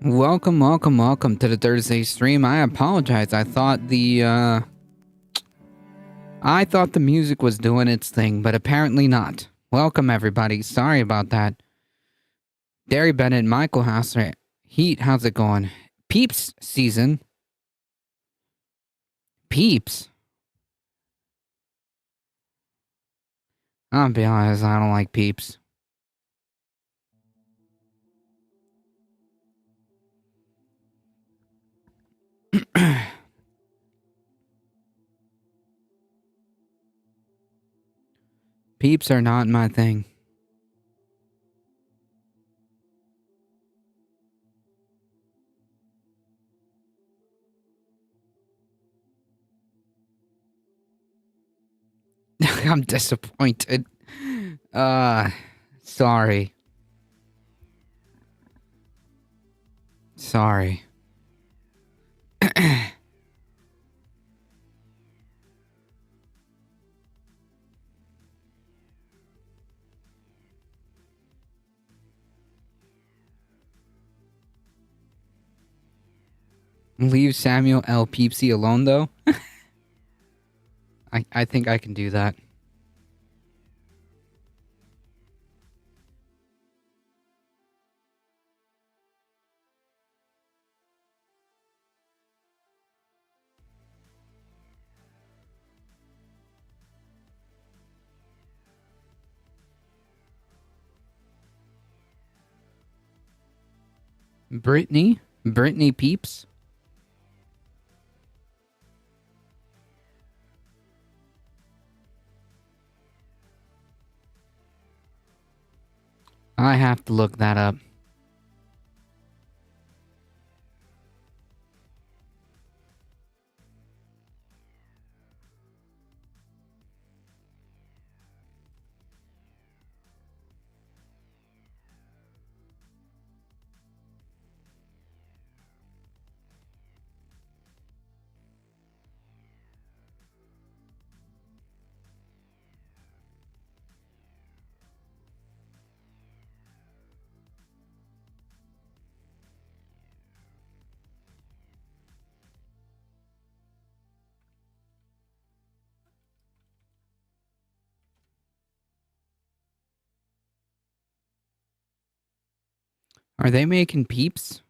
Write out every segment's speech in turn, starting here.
Welcome to the Thursday stream. I apologize. I thought the music was doing its thing, but apparently not. Welcome everybody. Sorry about that. Derry Bennett, Michael Hasser, Heat, how's it going? Peeps season. Peeps. I'll be honest, I don't like Peeps. Peeps are not my thing. I'm disappointed. Sorry. Sorry. Leave Samuel L. Peepsy alone, though? I think I can do that. Brittany Peeps? I have to look that up. Are they making Peeps?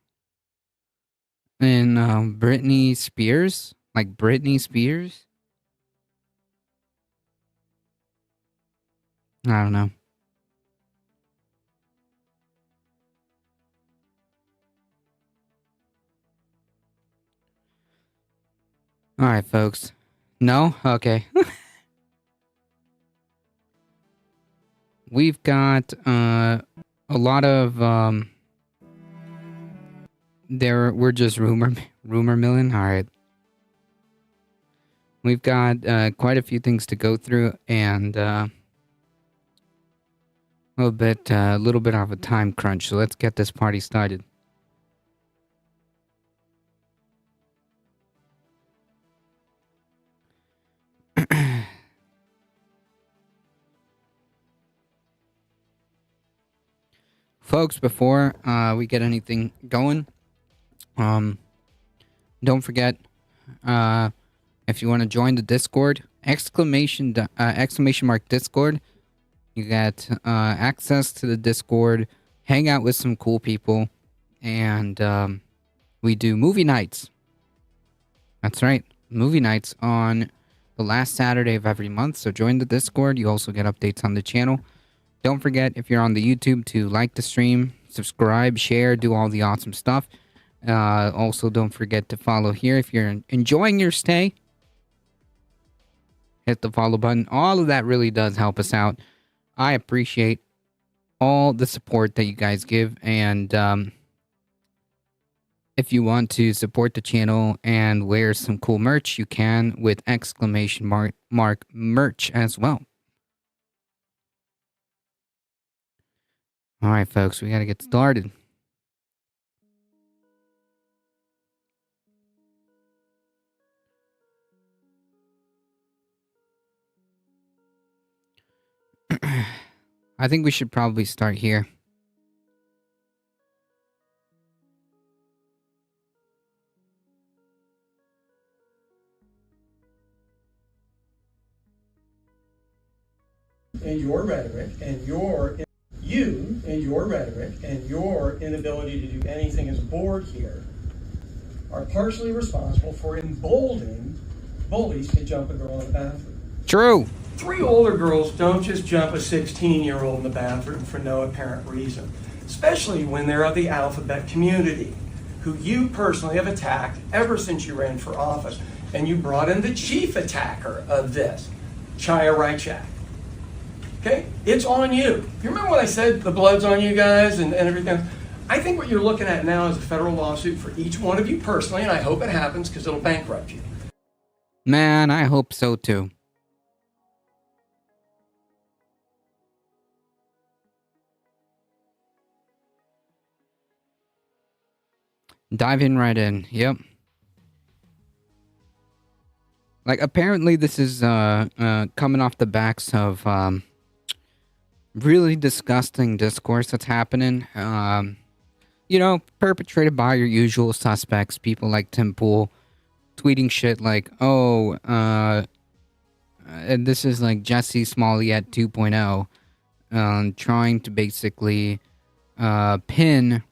And Britney Spears? Like Britney Spears? I don't know. Alright, folks. No? Okay. We've got a lot of we're just rumor milling. Alright. We've got quite a few things to go through and a little bit of a time crunch, so let's get this party started. Folks, before we get anything going, don't forget, if you want to join the Discord, exclamation mark Discord, you get access to the Discord, hang out with some cool people, and we do movie nights. That's right, movie nights on the last Saturday of every month, so join the Discord. You also get updates on the channel. Don't forget, if you're on the YouTube, to like the stream, subscribe, share, do all the awesome stuff. Also, don't forget to follow here if you're enjoying your stay. Hit the follow button. All of that really does help us out. I appreciate all the support that you guys give. And if you want to support the channel and wear some cool merch, you can with exclamation mark merch as well. All right, folks, we got to get started. I think we should probably start here. and your rhetoric and your inability to do anything as a board here are partially responsible for emboldening bullies to jump a girl in the bathroom. True. 3 older girls don't just jump a 16-year-old in the bathroom for no apparent reason, especially when they're of the alphabet community, who you personally have attacked ever since you ran for office. And you brought in the chief attacker of this, Chaya Raichak. Okay? It's on you. You remember when I said the blood's on you guys and everything? I think what you're looking at now is a federal lawsuit for each one of you personally, and I hope it happens because it'll bankrupt you. Man, I hope so too. Diving right in. Yep. Like, apparently this is coming off the backs of really disgusting discourse that's happening. You know, perpetrated by your usual suspects, people like Tim Pool, tweeting shit like, oh, and this is like Jesse Smollett 2.0, trying to basically pin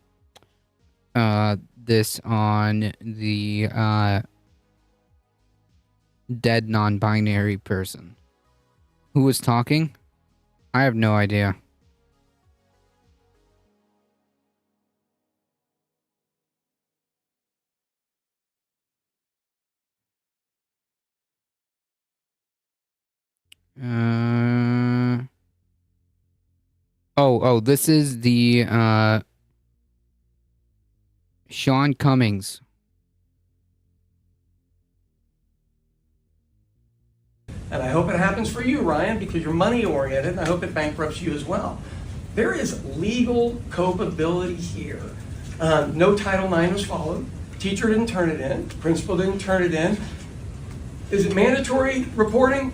this on the dead non-binary person. Who was talking? I have no idea. Oh, this is the Sean Cummings. And I hope it happens for you, Ryan, because you're money-oriented, and I hope it bankrupts you as well. There is legal culpability here. No Title IX was followed. Teacher didn't turn it in. Principal didn't turn it in. Is it mandatory reporting?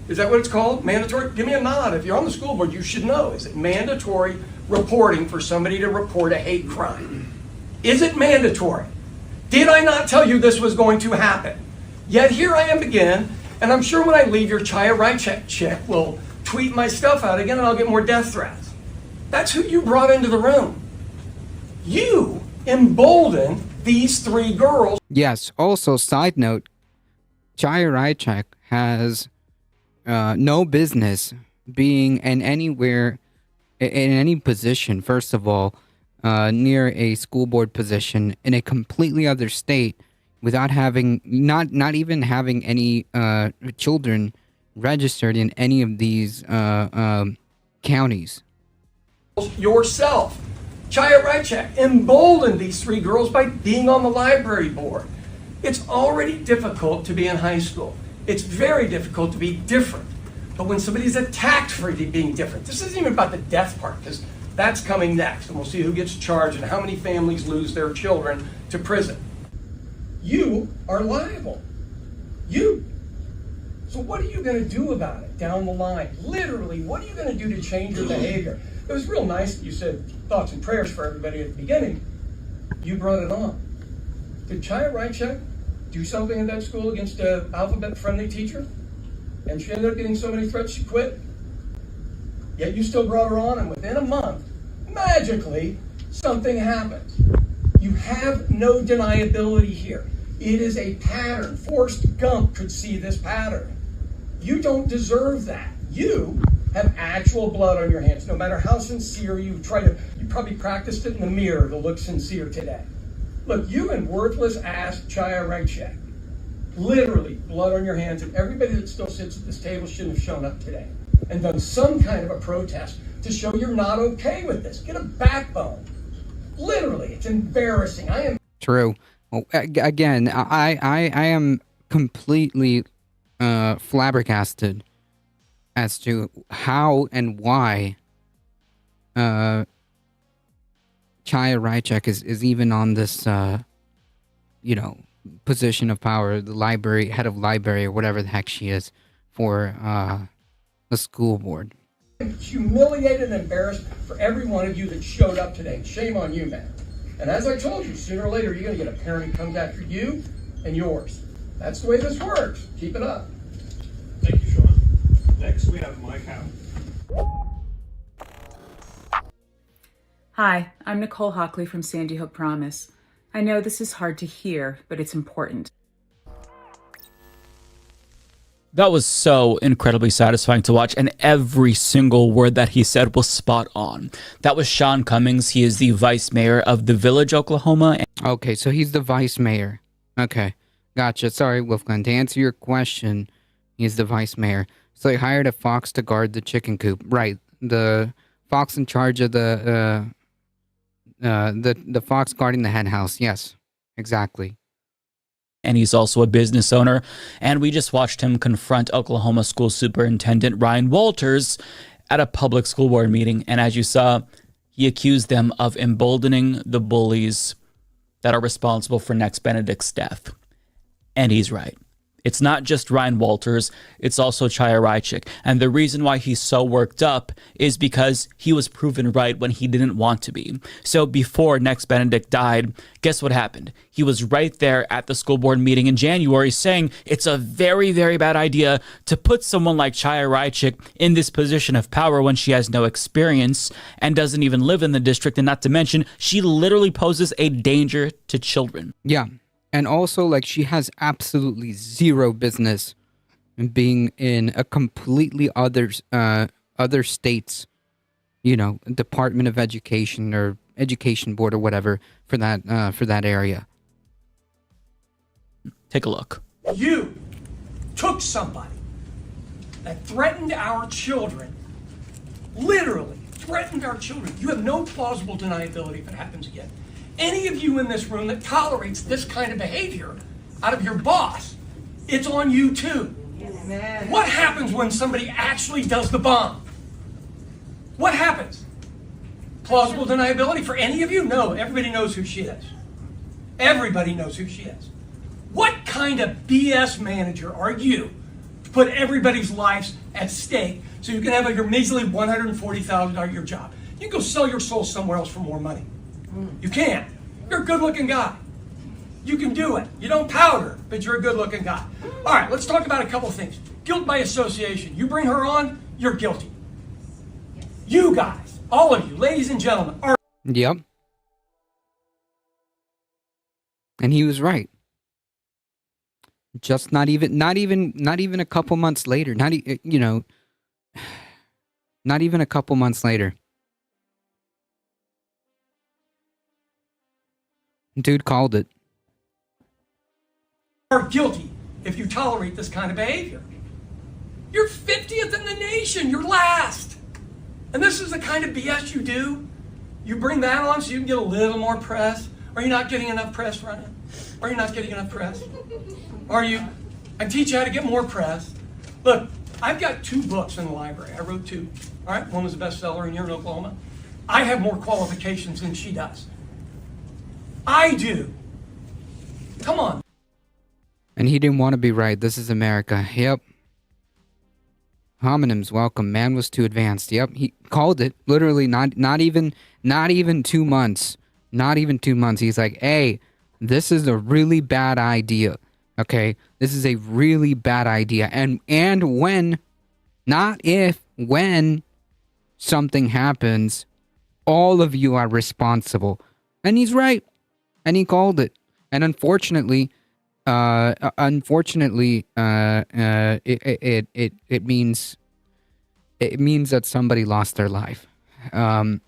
Is that what it's called? Mandatory? Give me a nod. If you're on the school board, you should know. Is it mandatory reporting for somebody to report a hate crime? Is it mandatory? Did I not tell you this was going to happen? Yet here I am again, and I'm sure when I leave, your Chaya Raichak chick will tweet my stuff out again and I'll get more death threats. That's who you brought into the room. You emboldened these 3 girls. Yes, also, side note, Chaya Raichak has no business being in any position, first of all, near a school board position in a completely other state without having, not even having any children registered in any of these counties. Yourself. Chaya Raichak emboldened these 3 girls by being on the library board. It's already difficult to be in high school. It's very difficult to be different. But when somebody's attacked for being different, this isn't even about the death part, because that's coming next, and we'll see who gets charged and how many families lose their children to prison. You are liable. You. So what are you going to do about it down the line? Literally, what are you going to do to change your behavior? It was real nice that you said thoughts and prayers for everybody at the beginning. You brought it on. Did Chaya Raichak do something in that school against an alphabet-friendly teacher? And she ended up getting so many threats she quit? Yet you still brought her on, and within a month, magically, something happened. You have no deniability here. It is a pattern. Forrest Gump could see this pattern. You don't deserve that. You have actual blood on your hands, no matter how sincere you probably practiced it in the mirror to look sincere today. Look, you and worthless ass Chaya Raichak, literally blood on your hands, and everybody that still sits at this table shouldn't have shown up today and done some kind of a protest to show you're not okay with this. Get a backbone. Literally, it's embarrassing. I am True. Well, again, I am completely flabbergasted as to how and why Chaya Raichak is even on this position of power, the library head of library or whatever the heck she is for the school board. humiliated and embarrassed for every one of you that showed up today. Shame on you, man. And as I told you, sooner or later, you're going to get a parent who comes after you and yours. That's the way this works. Keep it up. Thank you, Sean. Next, we have Mike Howe. Hi, I'm Nicole Hockley from Sandy Hook Promise. I know this is hard to hear, but it's important. That was so incredibly satisfying to watch, and every single word that he said was spot on. That was Sean Cummings. He is the vice mayor of the Village, Oklahoma. Okay, so he's the vice mayor. Okay, gotcha. Sorry, Wolfgang. To answer your question, he's the vice mayor. So they hired a fox to guard the chicken coop. Right, the fox in charge of the fox guarding the hen house. Yes, exactly. And he's also a business owner. And we just watched him confront Oklahoma School Superintendent Ryan Walters at a public school board meeting. And as you saw, he accused them of emboldening the bullies that are responsible for Next Benedict's death. And he's right. It's not just Ryan Walters, it's also Chaya Raichik. And the reason why he's so worked up is because he was proven right when he didn't want to be. So before Next Benedict died, guess what happened? He was right there at the school board meeting in January saying it's a very, very bad idea to put someone like Chaya Raichik in this position of power when she has no experience and doesn't even live in the district. And not to mention, she literally poses a danger to children. Yeah. And also, like, she has absolutely zero business being in a completely other state's, Department of Education or Education Board or whatever for that area. Take a look. You took somebody that threatened our children, literally threatened our children. You have no plausible deniability if it happens again. Any of you in this room that tolerates this kind of behavior out of your boss, it's on you too. Amen. What happens when somebody actually does the bomb? What happens? Plausible deniability for any of you? No, everybody knows who she is. Everybody knows who she is. What kind of BS manager are you to put everybody's lives at stake so you can have your measly $140,000 your job? You can go sell your soul somewhere else for more money. You can't. You're a good-looking guy. You can do it. You don't powder, but you're a good-looking guy. All right, let's talk about a couple of things. Guilt by association. You bring her on, you're guilty. You guys, all of you, ladies and gentlemen, are... Yep. And he was right. Just not even a couple months later. Not even a couple months later. Dude called it. Are guilty if you tolerate this kind of behavior. You're 50th in the nation. You're last. And this is the kind of BS you do. You bring that on so you can get a little more press. Are you not getting enough press, Ryan? Are you not getting enough press? Are you? I teach you how to get more press. Look, I've got 2 books in the library. I wrote 2. All right, one was a bestseller here in Oklahoma. I have more qualifications than she does. I do. Come on. And he didn't want to be right. This is America. Yep. Homonyms welcome. Man was too advanced. Yep. He called it. Literally not even 2 months. Not even 2 months. He's like, hey, this is a really bad idea. Okay? This is a really bad idea. And when, not if, when something happens, all of you are responsible. And he's right. And he called it. And unfortunately, it means that somebody lost their life. A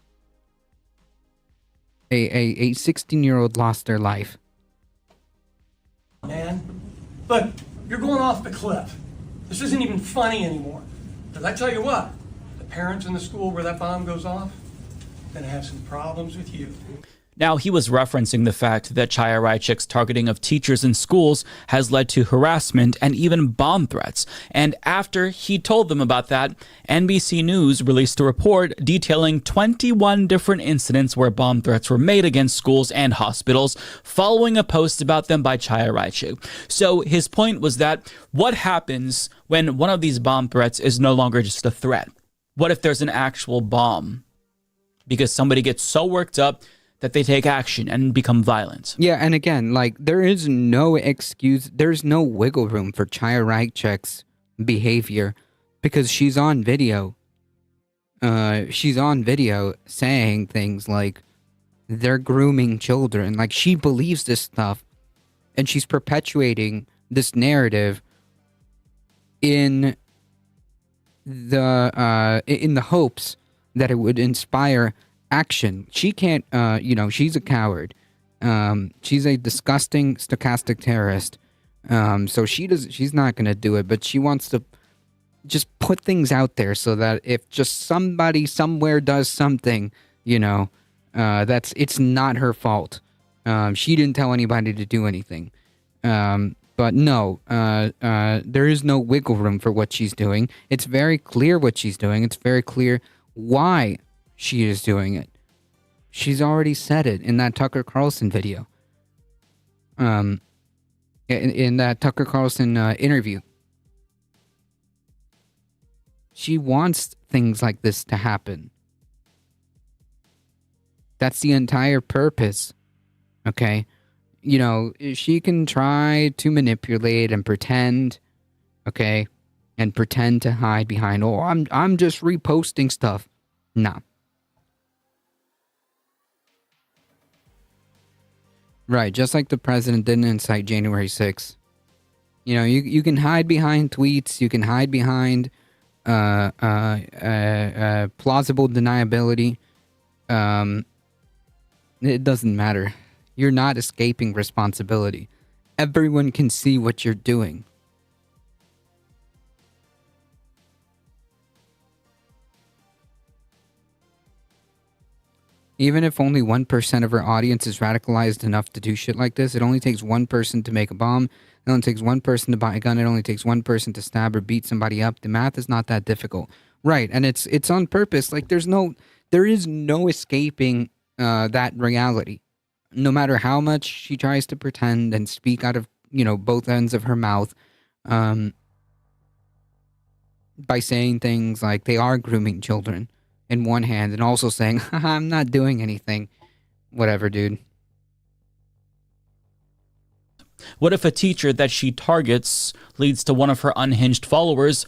16-year-old lost their life. Man, look, you're going off the cliff. This isn't even funny anymore. Because I tell you what, the parents in the school where that bomb goes off, gonna have some problems with you. Now, he was referencing the fact that Chaya Raichik's targeting of teachers in schools has led to harassment and even bomb threats. And after he told them about that, NBC News released a report detailing 21 different incidents where bomb threats were made against schools and hospitals, following a post about them by Chaya Raichik. So his point was that what happens when one of these bomb threats is no longer just a threat? What if there's an actual bomb? Because somebody gets so worked up that they take action and become violent. Yeah, and again, like, there is no excuse, there's no wiggle room for Chaya Raichik's behavior because she's on video. she's on video saying things like they're grooming children. Like, she believes this stuff, and she's perpetuating this narrative in the hopes that it would inspire action. She can't, she's a coward. She's a disgusting stochastic terrorist. So she's not gonna do it, but she wants to just put things out there so that if just somebody somewhere does something, it's not her fault. She didn't tell anybody to do anything. But no, there is no wiggle room for what she's doing. It's very clear what she's doing. It's very clear why she is doing it. She's already said it in that Tucker Carlson video. In that Tucker Carlson interview. She wants things like this to happen. That's the entire purpose. Okay? She can try to manipulate and pretend, okay? And pretend to hide behind, I'm just reposting stuff. Nah. Right, just like the president didn't incite January 6th. You can hide behind tweets, you can hide behind plausible deniability. It doesn't matter. You're not escaping responsibility. Everyone can see what you're doing. Even if only 1% of our audience is radicalized enough to do shit like this, it only takes one person to make a bomb. It only takes one person to buy a gun. It only takes one person to stab or beat somebody up. The math is not that difficult. Right, and it's on purpose. Like, there is no escaping that reality. No matter how much she tries to pretend and speak out of, both ends of her mouth, by saying things like they are grooming children in one hand and also saying, I'm not doing anything. Whatever, dude. What if a teacher that she targets leads to one of her unhinged followers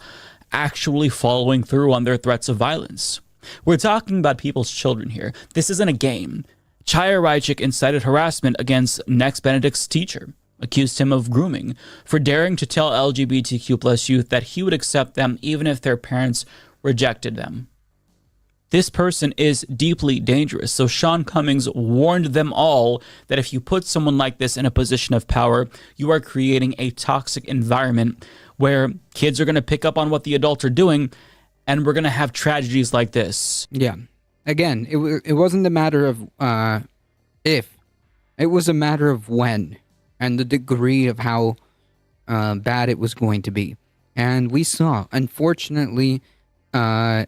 actually following through on their threats of violence? We're talking about people's children here. This isn't a game. Chaya Raichik incited harassment against Next Benedict's teacher, accused him of grooming, for daring to tell LGBTQ plus youth that he would accept them even if their parents rejected them. This person is deeply dangerous, so Sean Cummings warned them all that if you put someone like this in a position of power, you are creating a toxic environment where kids are going to pick up on what the adults are doing, and we're going to have tragedies like this. Yeah. Again, it wasn't a matter of if. It was a matter of when and the degree of how bad it was going to be. And we saw, unfortunately, the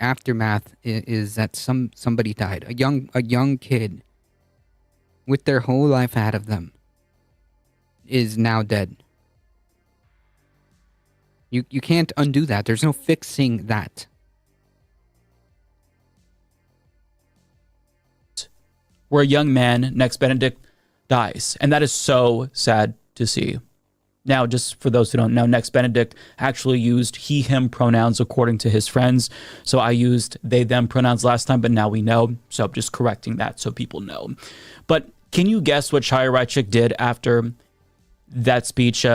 aftermath is that somebody died. A young kid with their whole life ahead of them is now dead. You can't undo that. There's no fixing that. Where a young man, Next Benedict, dies. And that is so sad to see. Now, just for those who don't know, Next Benedict actually used he, him pronouns according to his friends. So I used they, them pronouns last time, but now we know. So I'm just correcting that so people know. But can you guess what Chaya Raichik did after that speech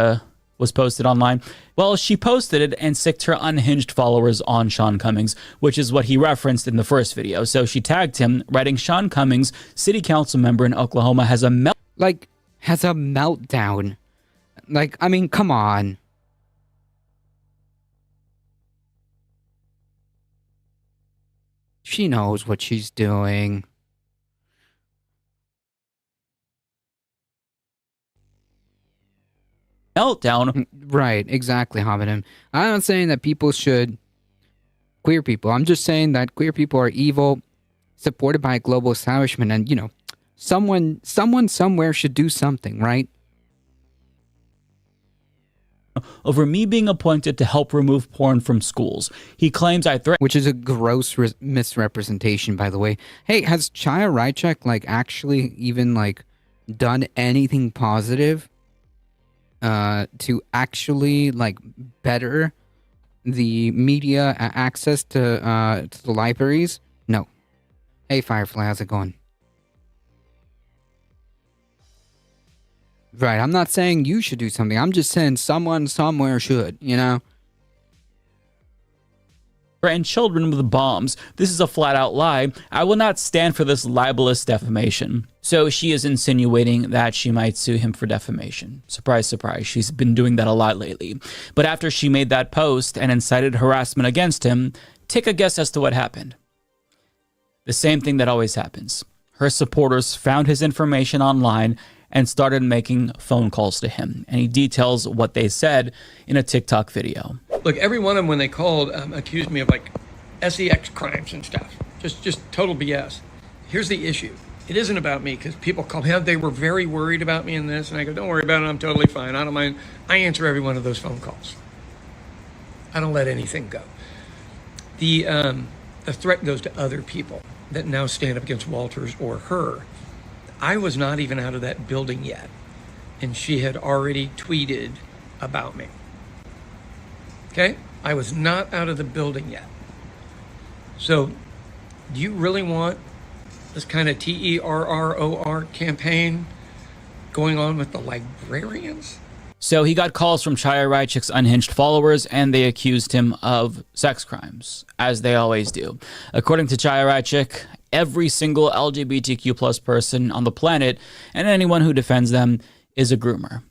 was posted online? Well, she posted it and sicked her unhinged followers on Sean Cummings, which is what he referenced in the first video. So she tagged him, writing, Sean Cummings, city council member in Oklahoma, has a meltdown. Like, I mean, come on. She knows what she's doing. meltdown. Right, exactly, Hobbit. I'm not saying that people should... Queer people. I'm just saying that queer people are evil, supported by a global establishment, and, someone somewhere should do something, right? Over me being appointed to help remove porn from schools. He claims I threatened... Which is a gross misrepresentation, by the way. Hey, has Chaya Raichik, actually even, done anything positive to actually, better the media access to the libraries? No. Hey, Firefly, how's it going? Right, I'm not saying you should do something. I'm just saying someone somewhere should, you know? And children with bombs. This is a flat out lie. I will not stand for this libelous defamation. So she is insinuating that she might sue him for defamation. Surprise, surprise. She's been doing that a lot lately. But after she made that post and incited harassment against him, take a guess as to what happened. The same thing that always happens. Her supporters found his information online and started making phone calls to him. And he details what they said in a TikTok video. Look, every one of them, when they called, accused me of like sex crimes and stuff. Just total BS. Here's the issue. It isn't about me, because people call me out. They were very worried about me in this, and I go, don't worry about it. I'm totally fine. I don't mind. I answer every one of those phone calls. I don't let anything go. The threat goes to other people that now stand up against Walters or her. I was not even out of that building yet, and she had already tweeted about me. Okay? I was not out of the building yet. So, do you really want this kind of TERROR campaign going on with the librarians? So he got calls from Chaya Raichik's unhinged followers, and they accused him of sex crimes, as they always do. According to Chaya Raichik, every single LGBTQ plus person on the planet, and anyone who defends them, is a groomer.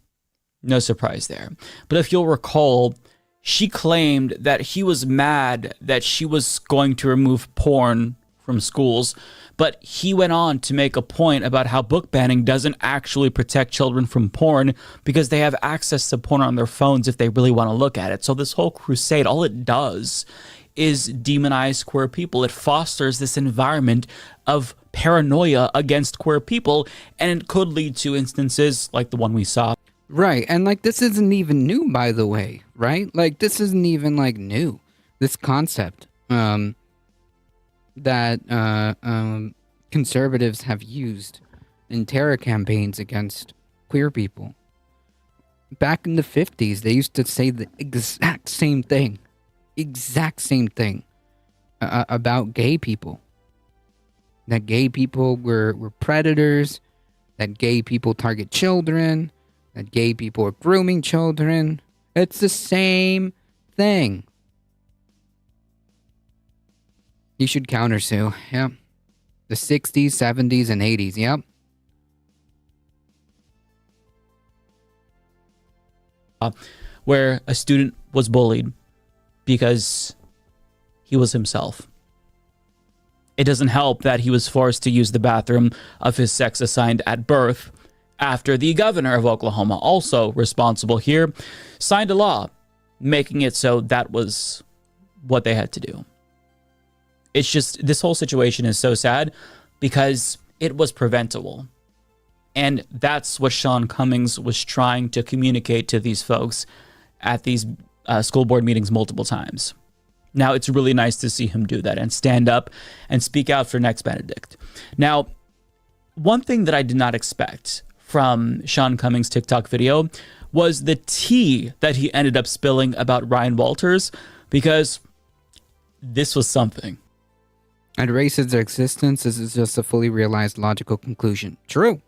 No surprise there. But if you'll recall, she claimed that he was mad that she was going to remove porn from schools, but he went on to make a point about how book banning doesn't actually protect children from porn because they have access to porn on their phones if they really want to look at it. So this whole crusade, all it does is demonize queer people. It fosters this environment of paranoia against queer people, and it could lead to instances like the one we saw. Right, and like this isn't even new, by the way, right? Like this isn't even like new. This concept that conservatives have used in terror campaigns against queer people. Back in the 50s, they used to say the exact same thing about gay people. That gay people were predators, that gay people target children, that gay people are grooming children. It's the same thing. You should countersue. Yep. The 60s, 70s, and 80s. Yep. Where a student was bullied because he was himself. It doesn't help that he was forced to use the bathroom of his sex assigned at birth after the governor of Oklahoma, also responsible here, signed a law making it so that was what they had to do. It's just, this whole situation is so sad because it was preventable. And that's what Sean Cummings was trying to communicate to these folks at these school board meetings multiple times. Now, it's really nice to see him do that and stand up and speak out for Next Benedict. Now, one thing that I did not expect from Sean Cummings' TikTok video was the tea that he ended up spilling about Ryan Walters, because this was something. I'd erase their existence. This is just a fully realized logical conclusion. True.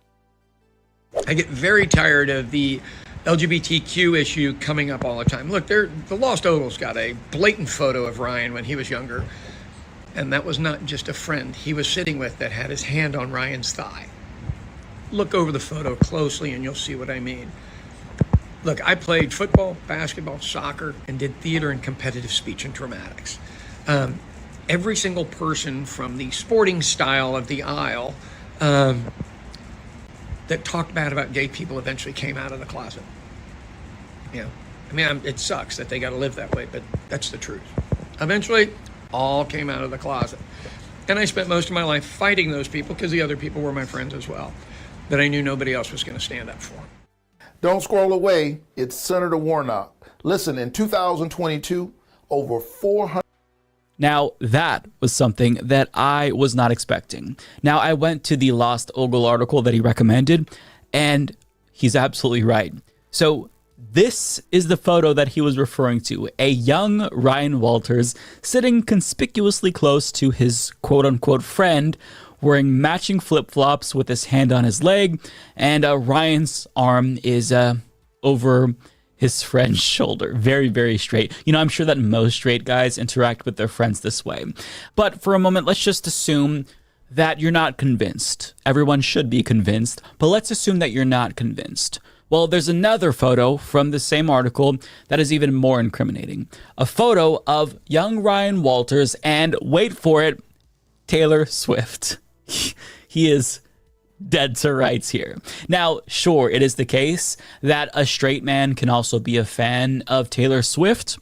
I get very tired of the LGBTQ issue coming up all the time. Look, the Lost Ogle's got a blatant photo of Ryan when he was younger, and that was not just a friend he was sitting with that had his hand on Ryan's thigh. Look over the photo closely and you'll see what I mean. Look, I played football, basketball, soccer, and did theater and competitive speech and dramatics. Every single person from the sporting style of the aisle that talked bad about gay people eventually came out of the closet. You know, I mean, it sucks that they got to live that way, but that's the truth. Eventually, all came out of the closet. And I spent most of my life fighting those people because the other people were my friends as well, that I knew nobody else was going to stand up for. Don't scroll away. It's Senator Warnock. Listen, in 2022, over 400. Now, that was something that I was not expecting. Now, I went to the Lost Ogle article that he recommended, and he's absolutely right. So, This is the photo that he was referring to. A young Ryan Walters sitting conspicuously close to his quote-unquote friend, wearing matching flip-flops with his hand on his leg, and Ryan's arm is over his friend's shoulder. Very, very straight. You know, I'm sure that most straight guys interact with their friends this way. But for a moment, let's just assume that you're not convinced. Everyone should be convinced, but let's assume that you're not convinced. Well, there's another photo from the same article that is even more incriminating. A photo of young Ryan Walters and, wait for it, Taylor Swift. He is dead to rights here. Now, sure, it is the case that a straight man can also be a fan of Taylor Swift,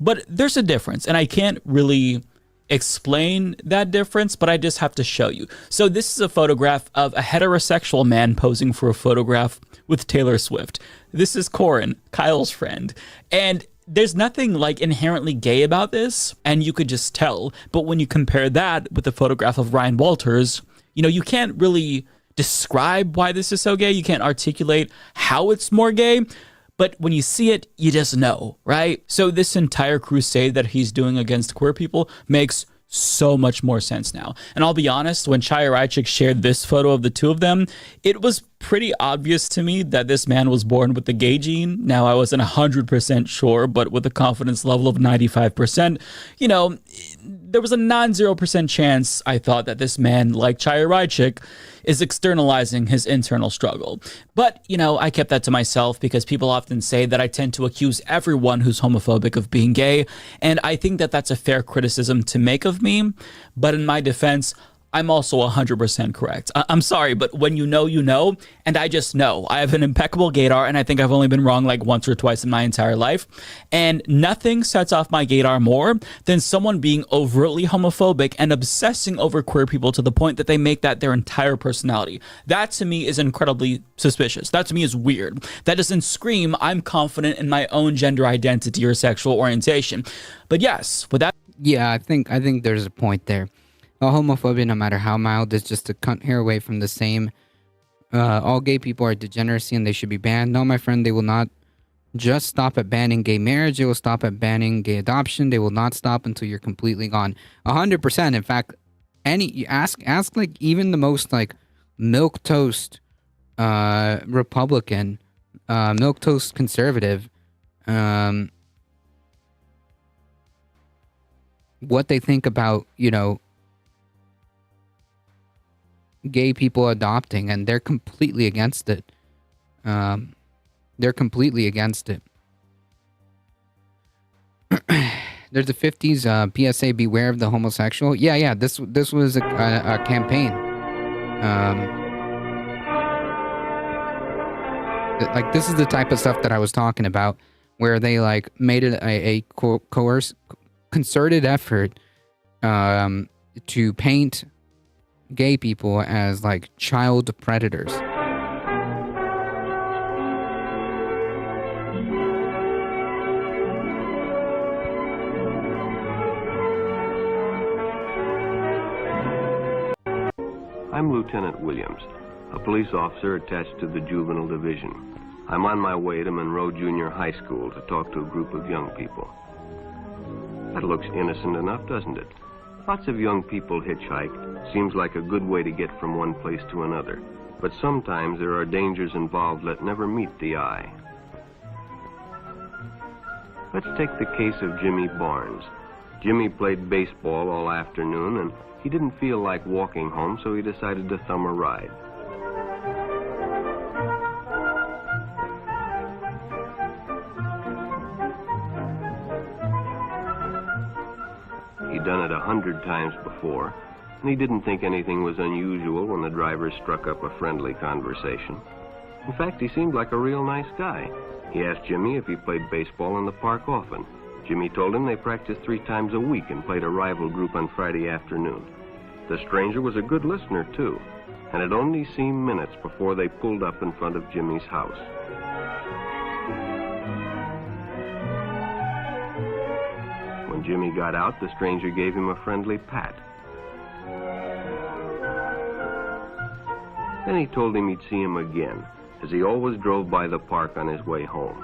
but there's a difference, and I can't really explain that difference, but I just have to show you. So this is a photograph of a heterosexual man posing for a photograph with Taylor Swift. This is Corin, Kyle's friend, and there's nothing like inherently gay about this, and you could just tell. But when you compare that with the photograph of Ryan Walters, you know, you can't really describe why this is so gay. You can't articulate how it's more gay. But when you see it, you just know, right? So this entire crusade that he's doing against queer people makes so much more sense now. And I'll be honest, when Chaya Raichik shared this photo of the two of them, it was pretty obvious to me that this man was born with the gay gene. Now, I wasn't 100% sure, but with a confidence level of 95%, you know, there was a non-0% chance I thought that this man, like Chaya Raichik, is externalizing his internal struggle. But, you know, I kept that to myself because people often say that I tend to accuse everyone who's homophobic of being gay, and I think that that's a fair criticism to make of me. But in my defense, I'm also 100% correct. I'm sorry, but when you know, you know, and I just know. I have an impeccable gaydar, and I think I've only been wrong like once or twice in my entire life, and nothing sets off my gaydar more than someone being overtly homophobic and obsessing over queer people to the point that they make that their entire personality. That to me is incredibly suspicious. That to me is weird. That doesn't scream, I'm confident in my own gender identity or sexual orientation. But yes, with that... Yeah, I think there's a point there. Homophobia, no matter how mild, is just a cunt hair away from the same. All gay people are degeneracy and they should be banned. No, my friend, they will not just stop at banning gay marriage. They will stop at banning gay adoption. They will not stop until you're completely gone. 100%. In fact, you ask like even the most like milquetoast Republican, milquetoast conservative, what they think about, you know, gay people adopting, and they're completely against it. They're completely against it. There's a 50s PSA, beware of the homosexual. Yeah, this was a campaign. Like, this is the type of stuff that I was talking about, where they like made it a concerted effort to paint gay people as like child predators. I'm Lieutenant Williams, a police officer attached to the Juvenile Division. I'm on my way to Monroe Junior High School to talk to a group of young people. That looks innocent enough, doesn't it? Lots of young people hitchhike. Seems like a good way to get from one place to another. But sometimes there are dangers involved that never meet the eye. Let's take the case of Jimmy Barnes. Jimmy played baseball all afternoon, and he didn't feel like walking home, so he decided to thumb a ride. He'd done it 100 times before, and he didn't think anything was unusual when the driver struck up a friendly conversation. In fact, he seemed like a real nice guy. He asked Jimmy if he played baseball in the park often. Jimmy told him they practiced 3 times a week and played a rival group on Friday afternoon. The stranger was a good listener, too, and it only seemed minutes before they pulled up in front of Jimmy's house. When Jimmy got out, the stranger gave him a friendly pat. Then he told him he'd see him again, as he always drove by the park on his way home.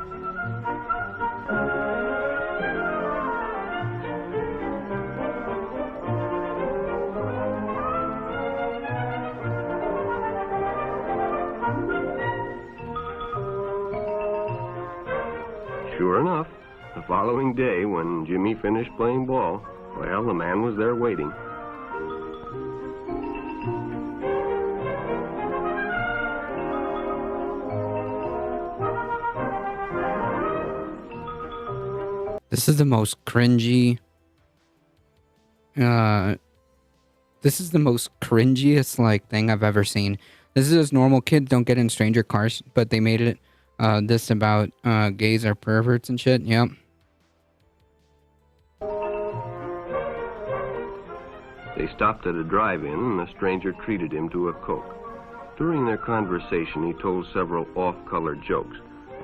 Sure enough, the following day when Jimmy finished playing ball, well, the man was there waiting. This is the most cringy. This is the most cringiest like thing I've ever seen. This is just normal kids don't get in stranger cars, but they made it this about gays are perverts and shit. Yep. They stopped at a drive-in and the stranger treated him to a Coke. During their conversation, he told several off-color jokes,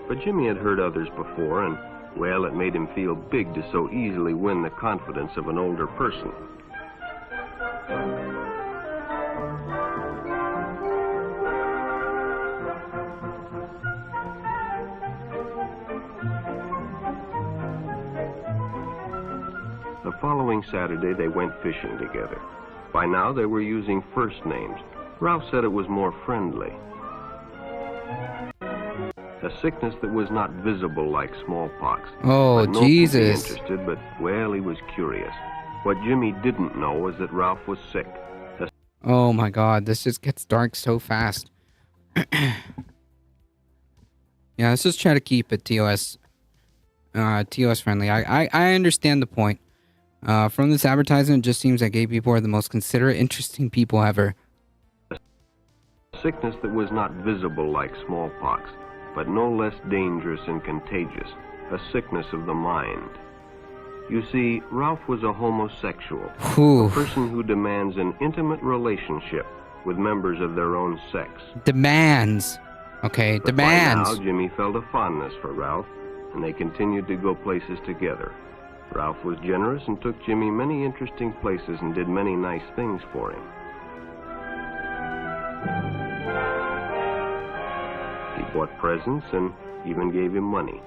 but Jimmy had heard others before and, well, it made him feel big to so easily win the confidence of an older person. The following Saturday, they went fishing together. By now, they were using first names. Ralph said it was more friendly. A sickness that was not visible like smallpox. Oh, But Noel could be Jesus. interested, but, well, he was curious. What Jimmy didn't know was that Ralph was sick. Oh my god, this just gets dark so fast. Yeah, let's just try to keep it TOS friendly. I understand the point. From this advertisement, it just seems that gay people are the most considerate, interesting people ever. A sickness that was not visible like smallpox, but no less dangerous and contagious. A sickness of the mind. You see, Ralph was a homosexual. Whew. A person who demands an intimate relationship with members of their own sex. Demands. Okay, But demands. by now, Jimmy felt a fondness for Ralph, and they continued to go places together. Ralph was generous and took Jimmy many interesting places and did many nice things for him. He bought presents and even gave him money,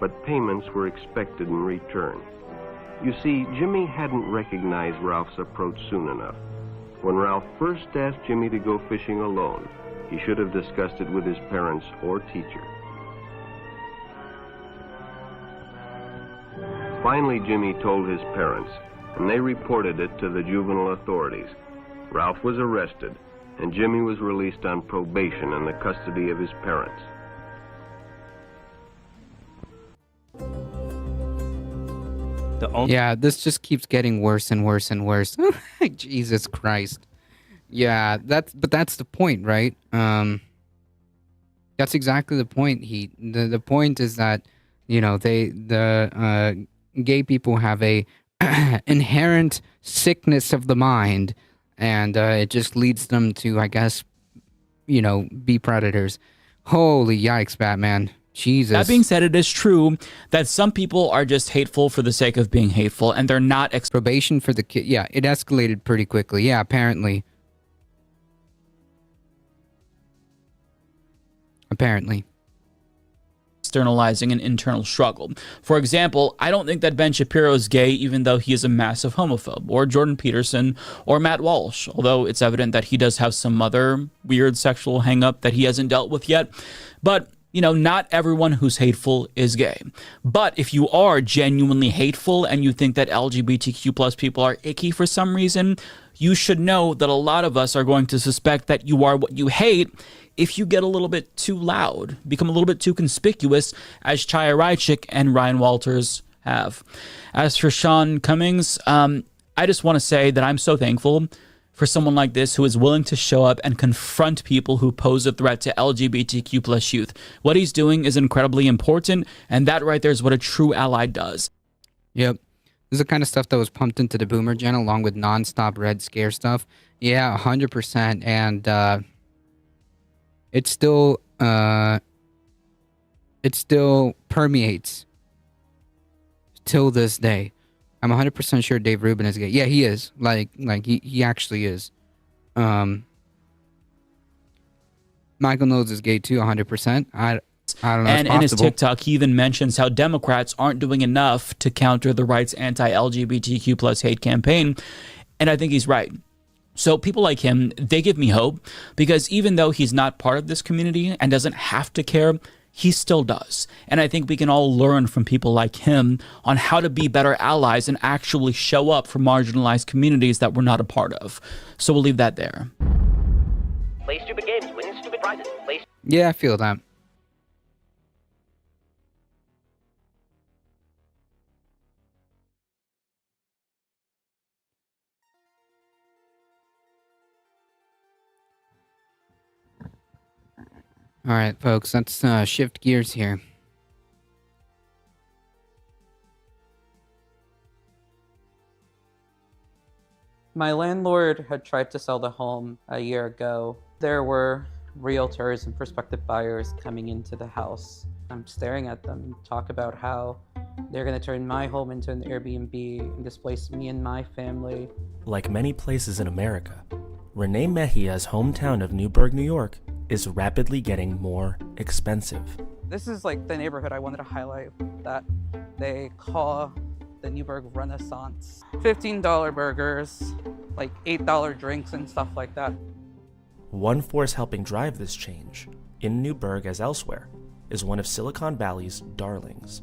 but payments were expected in return. You see, Jimmy hadn't recognized Ralph's approach soon enough. When Ralph first asked Jimmy to go fishing alone, he should have discussed it with his parents or teacher. Finally, Jimmy told his parents, and they reported it to the juvenile authorities. Ralph was arrested, and Jimmy was released on probation in the custody of his parents. Yeah, this just keeps getting worse and worse and worse. Jesus Christ. Yeah, that's the point, right? That's exactly the point. The point is that, you know, gay people have a inherent sickness of the mind, and it just leads them to, I guess, you know, be predators. Holy yikes, Batman. Jesus. That being said, it is true that some people are just hateful for the sake of being hateful, and they're not Probation for the kid. Yeah, it escalated pretty quickly. Yeah, apparently. externalizing an internal struggle. For example, I don't think that Ben Shapiro is gay even though he is a massive homophobe, or Jordan Peterson, or Matt Walsh, although it's evident that he does have some other weird sexual hang-up that he hasn't dealt with yet. But you know, not everyone who's hateful is gay. But if you are genuinely hateful and you think that LGBTQ plus people are icky for some reason, you should know that a lot of us are going to suspect that you are what you hate if you get a little bit too loud, become a little bit too conspicuous, as Chaya Raichik and Ryan Walters have. As for Sean Cummings, I just want to say that I'm so thankful for someone like this who is willing to show up and confront people who pose a threat to LGBTQ plus youth. What he's doing is incredibly important, and that right there is what a true ally does. Yep. This is the kind of stuff that was pumped into the Boomer Gen along with nonstop Red Scare stuff. Yeah, 100%. And it still permeates till this day. I'm 100% sure Dave Rubin is gay. Yeah, he is. Like he actually is. Michael Knowles is gay too, 100%. I don't know. And it's in his possible. TikTok, he even mentions how Democrats aren't doing enough to counter the right's anti-LGBTQ plus hate campaign. And I think he's right. So people like him, they give me hope, because even though he's not part of this community and doesn't have to care, he still does. And I think we can all learn from people like him on how to be better allies and actually show up for marginalized communities that we're not a part of. So we'll leave that there. Play stupid games, win stupid prizes. Yeah, I feel that. All right, folks, let's shift gears here. My landlord had tried to sell the home a year ago. There were realtors and prospective buyers coming into the house. I'm staring at them talk about how they're going to turn my home into an Airbnb and displace me and my family. Like many places in America, Renee Mejia's hometown of Newburgh, New York, is rapidly getting more expensive. This is like the neighborhood I wanted to highlight that they call the Newburgh Renaissance. $15 burgers, like $8 drinks and stuff like that. One force helping drive this change, in Newburgh as elsewhere, is one of Silicon Valley's darlings,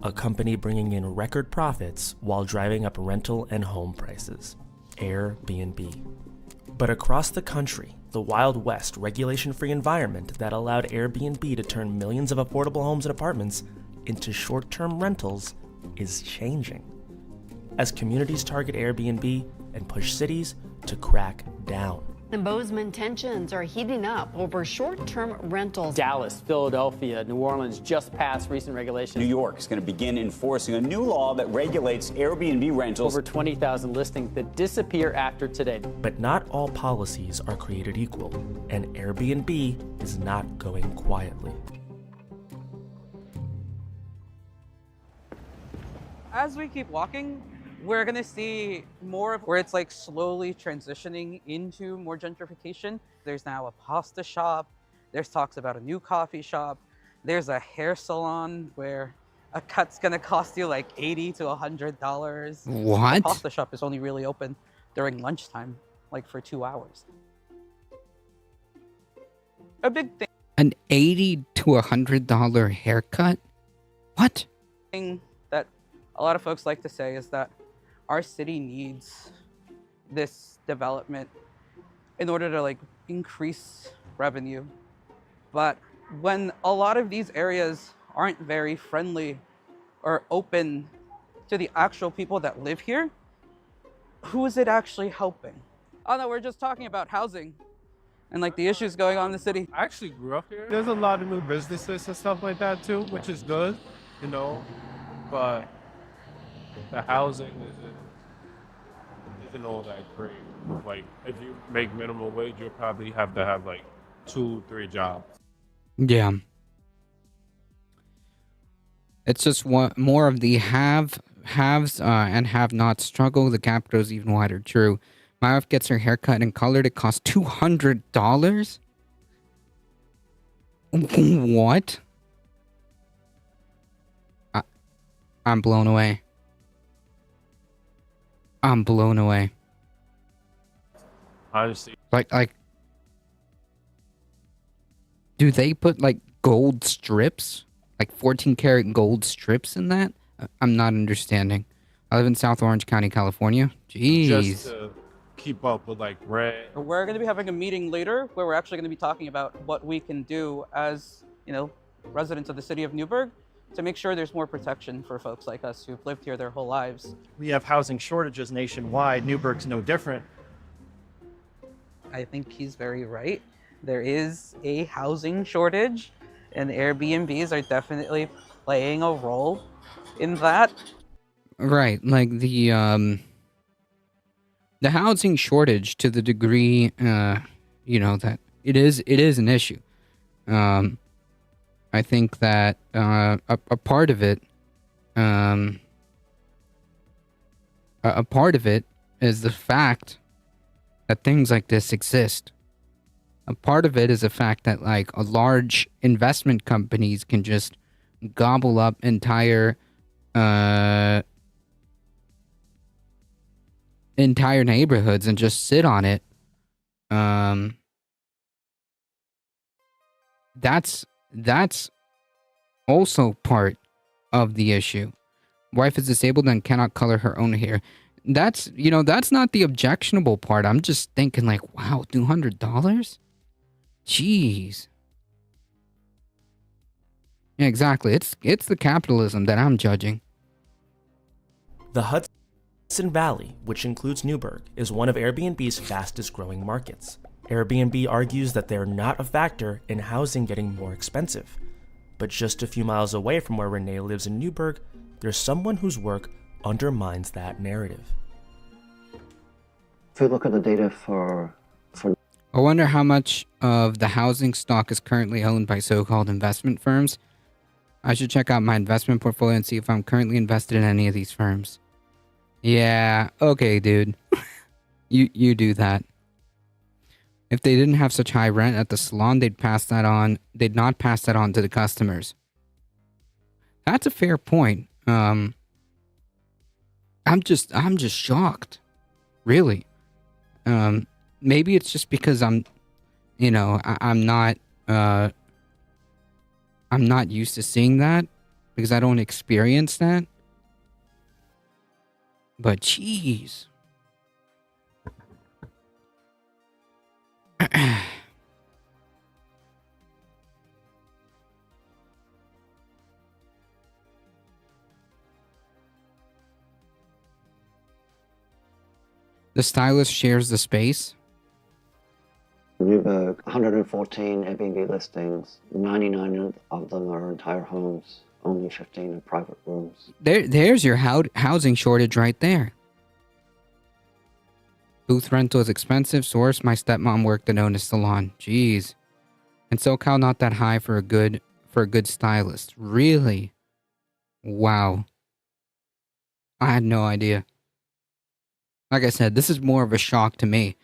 a company bringing in record profits while driving up rental and home prices, Airbnb. But across the country, the Wild West regulation-free environment that allowed Airbnb to turn millions of affordable homes and apartments into short-term rentals is changing, as communities target Airbnb and push cities to crack down. The Bozeman tensions are heating up over short-term rentals. Dallas, Philadelphia, New Orleans just passed recent regulations. New York is going to begin enforcing a new law that regulates Airbnb rentals. Over 20,000 listings that disappear after today. But not all policies are created equal, and Airbnb is not going quietly. As we keep walking, we're gonna see more of where it's like slowly transitioning into more gentrification. There's now a pasta shop. There's talks about a new coffee shop. There's a hair salon where a cut's gonna cost you like $80 to $100. What? The pasta shop is only really open during lunchtime, like for 2 hours. A big An $80 to $100 haircut? What? thing that a lot of folks like to say is that our city needs this development in order to like increase revenue. But when a lot of these areas aren't very friendly or open to the actual people that live here, who is it actually helping? Oh no, we're just talking about housing and like the issues going on in the city. I actually grew up here. There's a lot of new businesses and stuff like that too, which is good, you know, but the housing isn't all that great. Like, if you make minimum wage, you'll probably have to have like 2-3 jobs. Yeah. It's just more of the haves and have-not struggle. The gap grows even wider. True. My wife gets her hair cut and colored. It costs $200? What? I'm blown away. I'm blown away. Honestly. Like, do they put like gold strips? Like 14 karat gold strips in that? I'm not understanding. I live in South Orange County, California. Jeez. Just to keep up with like rent. We're going to be having a meeting later where we're actually going to be talking about what we can do as, you know, residents of the city of Newburgh to make sure there's more protection for folks like us who've lived here their whole lives. We have housing shortages nationwide. Newburgh's no different. I think he's very right. There is a housing shortage, and Airbnbs are definitely playing a role in that. Right, like the housing shortage to the degree, you know, that it is an issue. I think that a part of it, a part of it is the fact that things like this exist. A part of it is the fact that like a large investment companies can just gobble up entire neighborhoods and just sit on it. That's also part of the issue. Wife is disabled and cannot color her own hair. That's not the objectionable part. I'm just thinking like, wow, $200? Jeez. Yeah, exactly. It's the capitalism that I'm judging. The Hudson Valley, which includes Newburgh, is one of Airbnb's fastest growing markets. Airbnb argues that they're not a factor in housing getting more expensive. But just a few miles away from where Renee lives in Newburgh, there's someone whose work undermines that narrative. If we look at the data for I wonder how much of the housing stock is currently owned by so-called investment firms. I should check out my investment portfolio and see if I'm currently invested in any of these firms. Yeah, okay, dude. You do that. If they didn't have such high rent at the salon, they'd not pass that on to the customers. That's a fair point. I'm just shocked. Really. Maybe it's just because I'm not used to seeing that because I don't experience that. But jeez. The stylist shares the space. Newburgh, 114 Airbnb listings, 99 of them are entire homes, only 15 are private rooms. There's your housing shortage right there. Booth rental is expensive. Source, my stepmom worked at Otis Salon. Jeez. And SoCal not that high for a good stylist. Really? Wow. I had no idea. Like I said, this is more of a shock to me.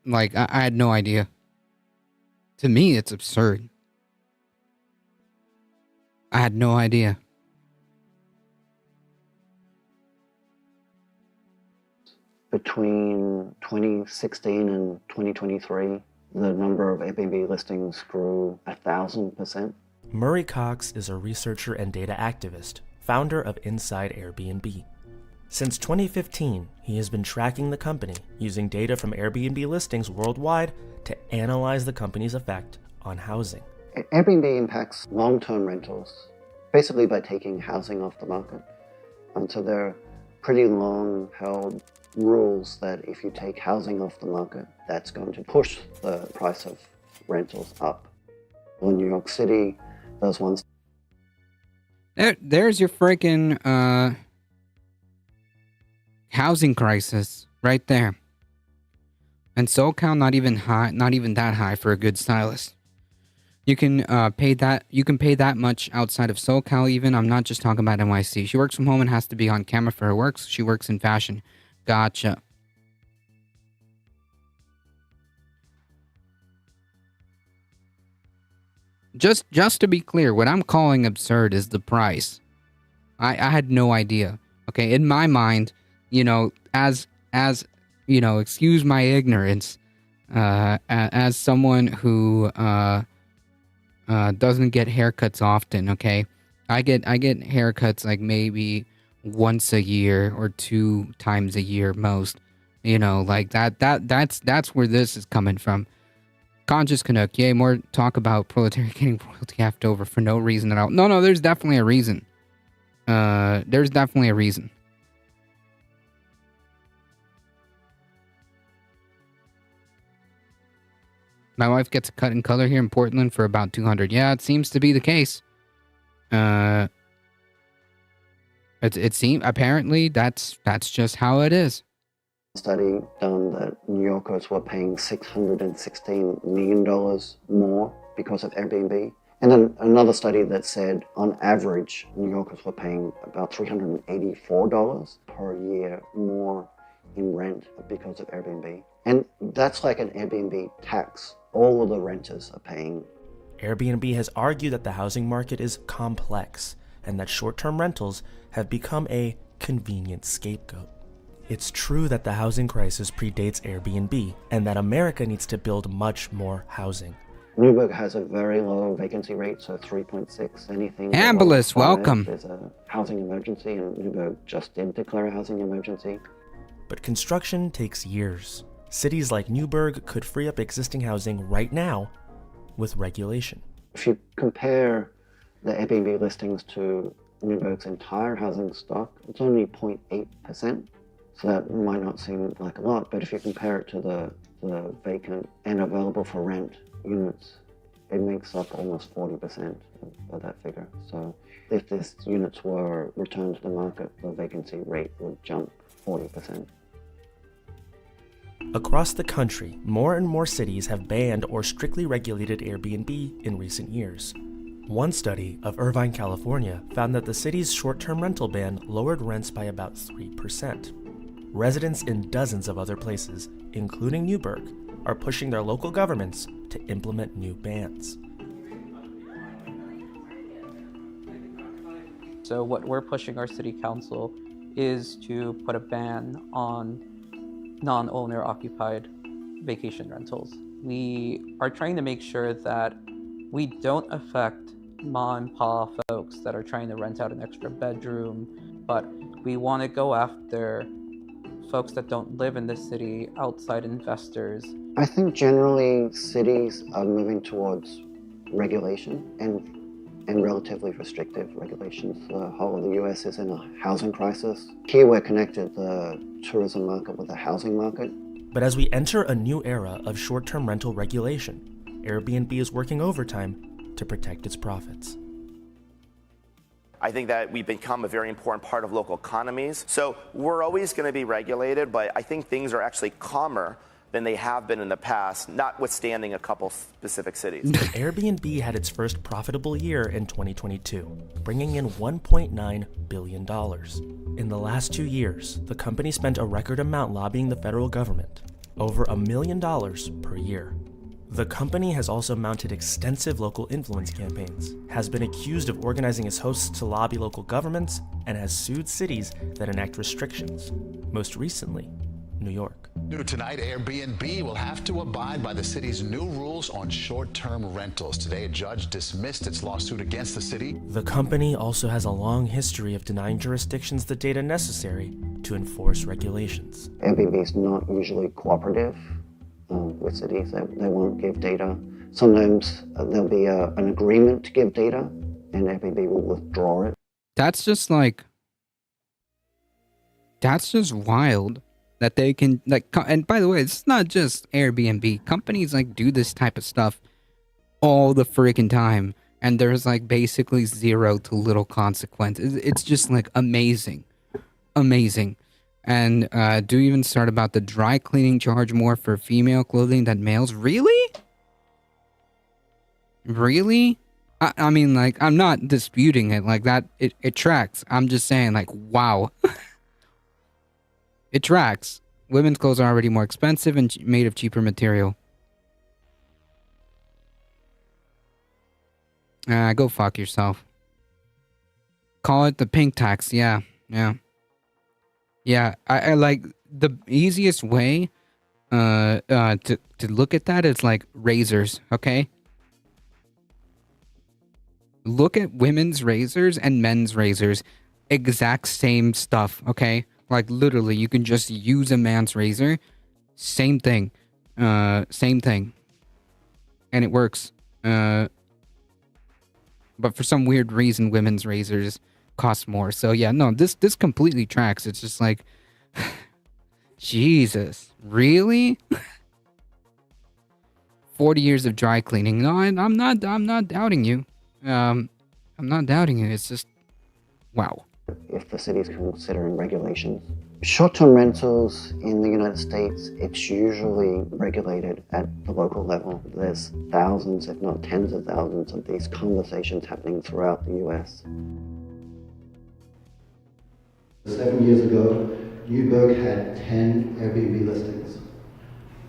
Like, I had no idea. To me, it's absurd. I had no idea. Between 2016 and 2023, the number of Airbnb listings grew 1,000%. Murray Cox is a researcher and data activist, founder of Inside Airbnb. Since 2015, he has been tracking the company using data from Airbnb listings worldwide to analyze the company's effect on housing. Airbnb impacts long-term rentals, basically by taking housing off the market. And so there are pretty long-held rules that if you take housing off the market, that's going to push the price of rentals up. Well, in New York City, those ones... There's your freaking housing crisis right there. And SoCal not even that high for a good stylist. You can pay that much outside of SoCal even. I'm not just talking about NYC. She works from home and has to be on camera for her work. So she works in fashion. Gotcha. Just to be clear, what I'm calling absurd is the price. I had no idea. Okay, in my mind, as excuse my ignorance, as someone who doesn't get haircuts often, okay? I get haircuts like maybe once a year or 2 times a year most. Like that's where this is coming from. Conscious Canuck, yay, more talk about proletariat getting royalty halved over for no reason at all. No, there's definitely a reason. There's definitely a reason. My wife gets a cut in color here in Portland for about $200. Yeah, it seems to be the case. It seems apparently that's just how it is. Study done that New Yorkers were paying $616 million more because of Airbnb. And then another study that said on average, New Yorkers were paying about $384 per year more in rent because of Airbnb. And that's like an Airbnb tax. All of the renters are paying. Airbnb has argued that the housing market is complex and that short-term rentals have become a convenient scapegoat. It's true that the housing crisis predates Airbnb and that America needs to build much more housing. Newburgh has a very low vacancy rate, so 3.6. Anything. Ambulance, welcome. There's a housing emergency, and Newburgh just did declare a housing emergency. But construction takes years. Cities like Newburgh could free up existing housing right now with regulation. If you compare the Airbnb listings to Newburgh's entire housing stock, it's only 0.8%. So that might not seem like a lot, but if you compare it to the vacant and available for rent units, it makes up almost 40% of that figure. So if these units were returned to the market, the vacancy rate would jump 40%. Across the country, more and more cities have banned or strictly regulated Airbnb in recent years. One study of Irvine, California, found that the city's short-term rental ban lowered rents by about 3%. Residents in dozens of other places, including Newburgh, are pushing their local governments to implement new bans. So what we're pushing our city council is to put a ban on non-owner occupied vacation rentals. We are trying to make sure that we don't affect mom and pop folks that are trying to rent out an extra bedroom, but we want to go after folks that don't live in the city, outside investors. I think generally cities are moving towards regulation and relatively restrictive regulations. The whole of the US is in a housing crisis. Here we're connected the tourism market with the housing market. But as we enter a new era of short-term rental regulation, Airbnb is working overtime to protect its profits. I think that we've become a very important part of local economies. So we're always going to be regulated, but I think things are actually calmer than they have been in the past, notwithstanding a couple specific cities. Airbnb had its first profitable year in 2022, bringing in $1.9 billion. In the last 2 years, the company spent a record amount lobbying the federal government, over $1 million per year. The company has also mounted extensive local influence campaigns, has been accused of organizing its hosts to lobby local governments, and has sued cities that enact restrictions, most recently, New York. New tonight, Airbnb will have to abide by the city's new rules on short-term rentals. Today, a judge dismissed its lawsuit against the city. The company also has a long history of denying jurisdictions the data necessary to enforce regulations. Airbnb is not usually cooperative with cities. They won't give data. Sometimes there'll be an agreement to give data, and Airbnb will withdraw it. That's just wild. That they can, and by the way, it's not just Airbnb. Companies do this type of stuff all the freaking time, and there's basically zero to little consequence. It's just amazing. And do even start about the dry cleaning charge more for female clothing than males. Really? I mean, I'm not disputing it that. It tracks. I'm just saying, wow. It tracks. Women's clothes are already more expensive and made of cheaper material. Go fuck yourself. Call it the pink tax. Yeah. I like the easiest way to look at that is razors. Okay. Look at women's razors and men's razors. Exact same stuff. Okay. Literally, you can just use a man's razor. Same thing. And it works. But for some weird reason, women's razors cost more. So yeah, no, this completely tracks. It's just Jesus, really? 40 years of dry cleaning. No, I'm not doubting you. I'm not doubting you. It's just, wow. If the city is considering regulations. Short-term rentals in the United States, it's usually regulated at the local level. There's thousands, if not tens of thousands, of these conversations happening throughout the US. 7 years ago, Newburgh had 10 Airbnb listings.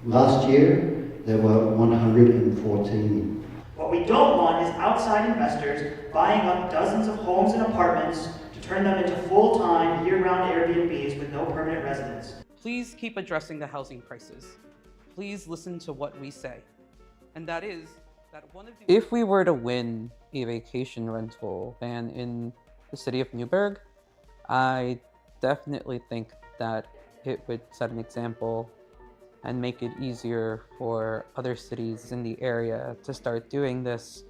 Last year, there were 114. What we don't want is outside investors buying up dozens of homes and apartments to turn them into full-time, year-round Airbnbs with no permanent residents. Please keep addressing the housing crisis. Please listen to what we say. And that is that one of the... If we were to win a vacation rental ban in the city of Newburgh, I definitely think that it would set an example and make it easier for other cities in the area to start doing this.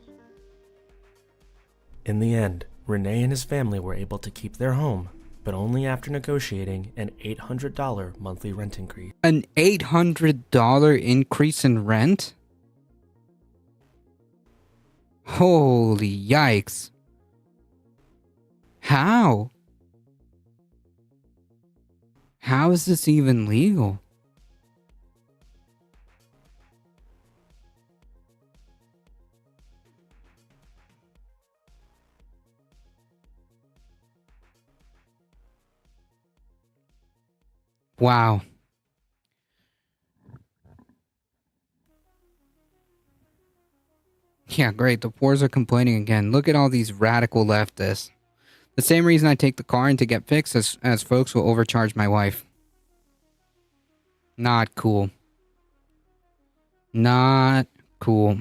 In the end, Renee and his family were able to keep their home, but only after negotiating an $800 monthly rent increase. An $800 increase in rent? Holy yikes. How? How is this even legal? Wow. Yeah, great. The poors are complaining again. Look at all these radical leftists. The same reason I take the car in to get fixed as folks will overcharge my wife. Not cool. Not cool.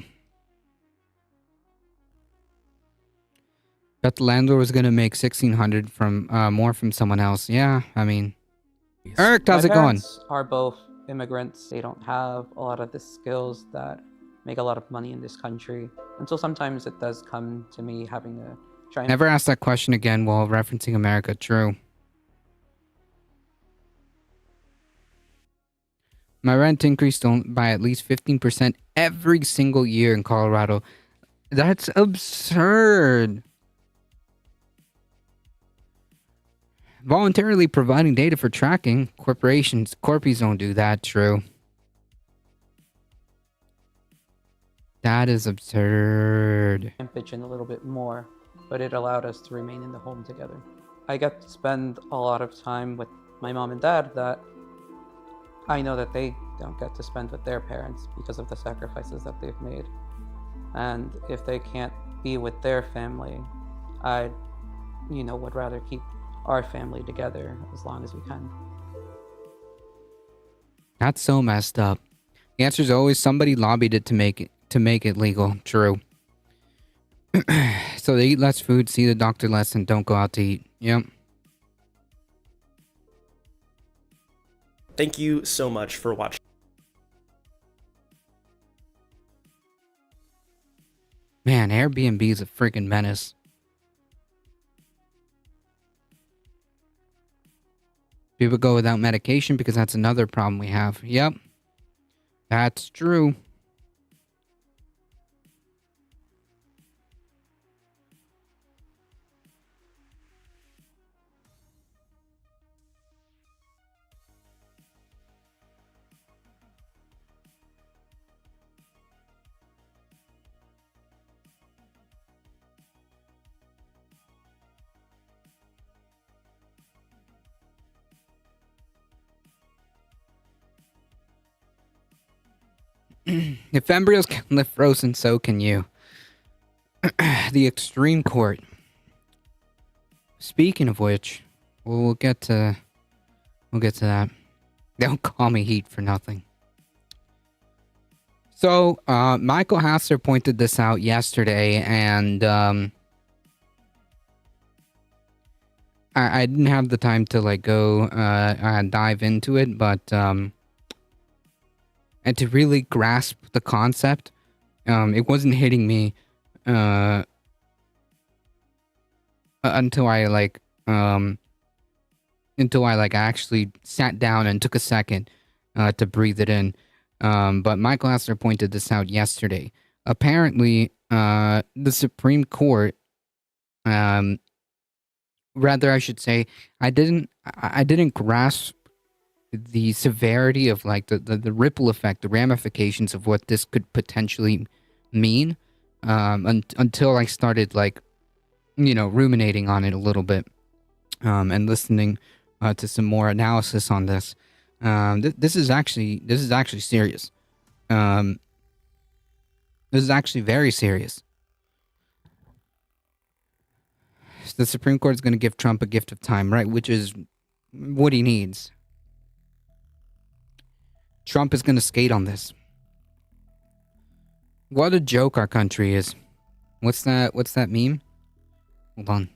Bet the landlord was gonna make $1,600 from more from someone else. Yeah, I mean, Eric, how's it going? My parents are both immigrants. They don't have a lot of the skills that make a lot of money in this country. And so sometimes it does come to me having to try and... Never ask that question again while referencing America. True. My rent increased by at least 15% every single year in Colorado. That's absurd. Voluntarily providing data for tracking. Corpies don't do that. True. That is absurd. And pitch in a little bit more, but it allowed us to remain in the home together. I got to spend a lot of time with my mom and dad that I know that they don't get to spend with their parents because of the sacrifices that they've made. And if they can't be with their family, I, would rather keep our family together as long as we can. That's so messed up. The answer is always somebody lobbied it to make it legal. True. So they eat less food, see the doctor less, and don't go out to eat. Yep. Thank you so much for watching. Man, Airbnb is a freaking menace. People go without medication because that's another problem we have. Yep. That's true. If embryos can live frozen, so can you. The Extreme Court. Speaking of which, we'll get to that. Don't call me Heat for nothing. So, Michael Hassler pointed this out yesterday, and I didn't have the time to go dive into it, but and to really grasp the concept, it wasn't hitting me until I actually sat down and took a second to breathe it in. But Michael Hassler pointed this out yesterday. Apparently, the Supreme Court, rather I should say, I didn't grasp the severity of the ripple effect, the ramifications of what this could potentially mean, until I started ruminating on it a little bit, and listening to some more analysis on this. This is actually serious. This is actually very serious. The Supreme Court is going to give Trump a gift of time, right? Which is what he needs. Trump is going to skate on this. What a joke our country is. What's that meme? Hold on.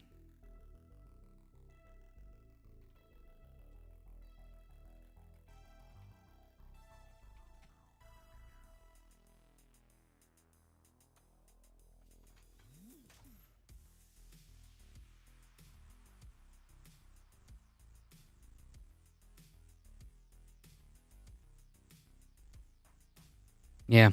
Yeah.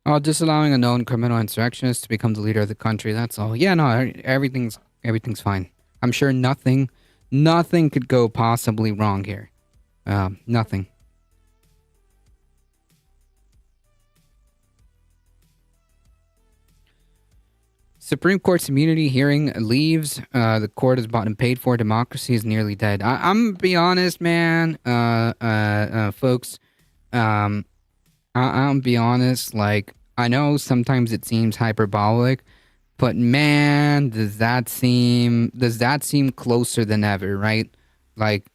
Oh, disallowing a known criminal insurrectionist to become the leader of the country. That's all. Yeah, no, everything's fine. I'm sure nothing could go possibly wrong here. Nothing. Supreme Court's immunity hearing leaves. The court is bought and paid for. Democracy is nearly dead. I'm gonna be honest, man. Folks. I'll be honest. Like, I know sometimes it seems hyperbolic, but man, does that seem closer than ever, right? Like,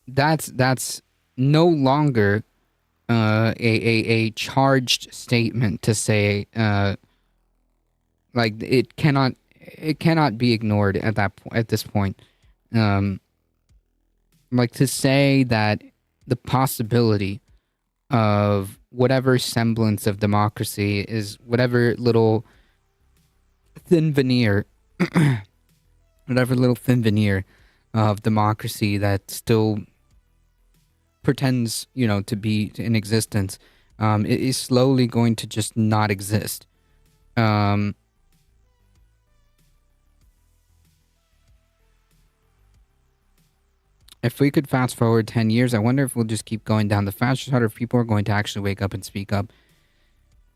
that's no longer a charged statement to say. Like, it cannot be ignored at this point. Like, to say that the possibility of whatever semblance of democracy is whatever little thin veneer of democracy that still pretends, to be in existence, it is slowly going to just not exist. If we could fast forward 10 years, I wonder if we'll just keep going down the fast route, or if people are going to actually wake up and speak up.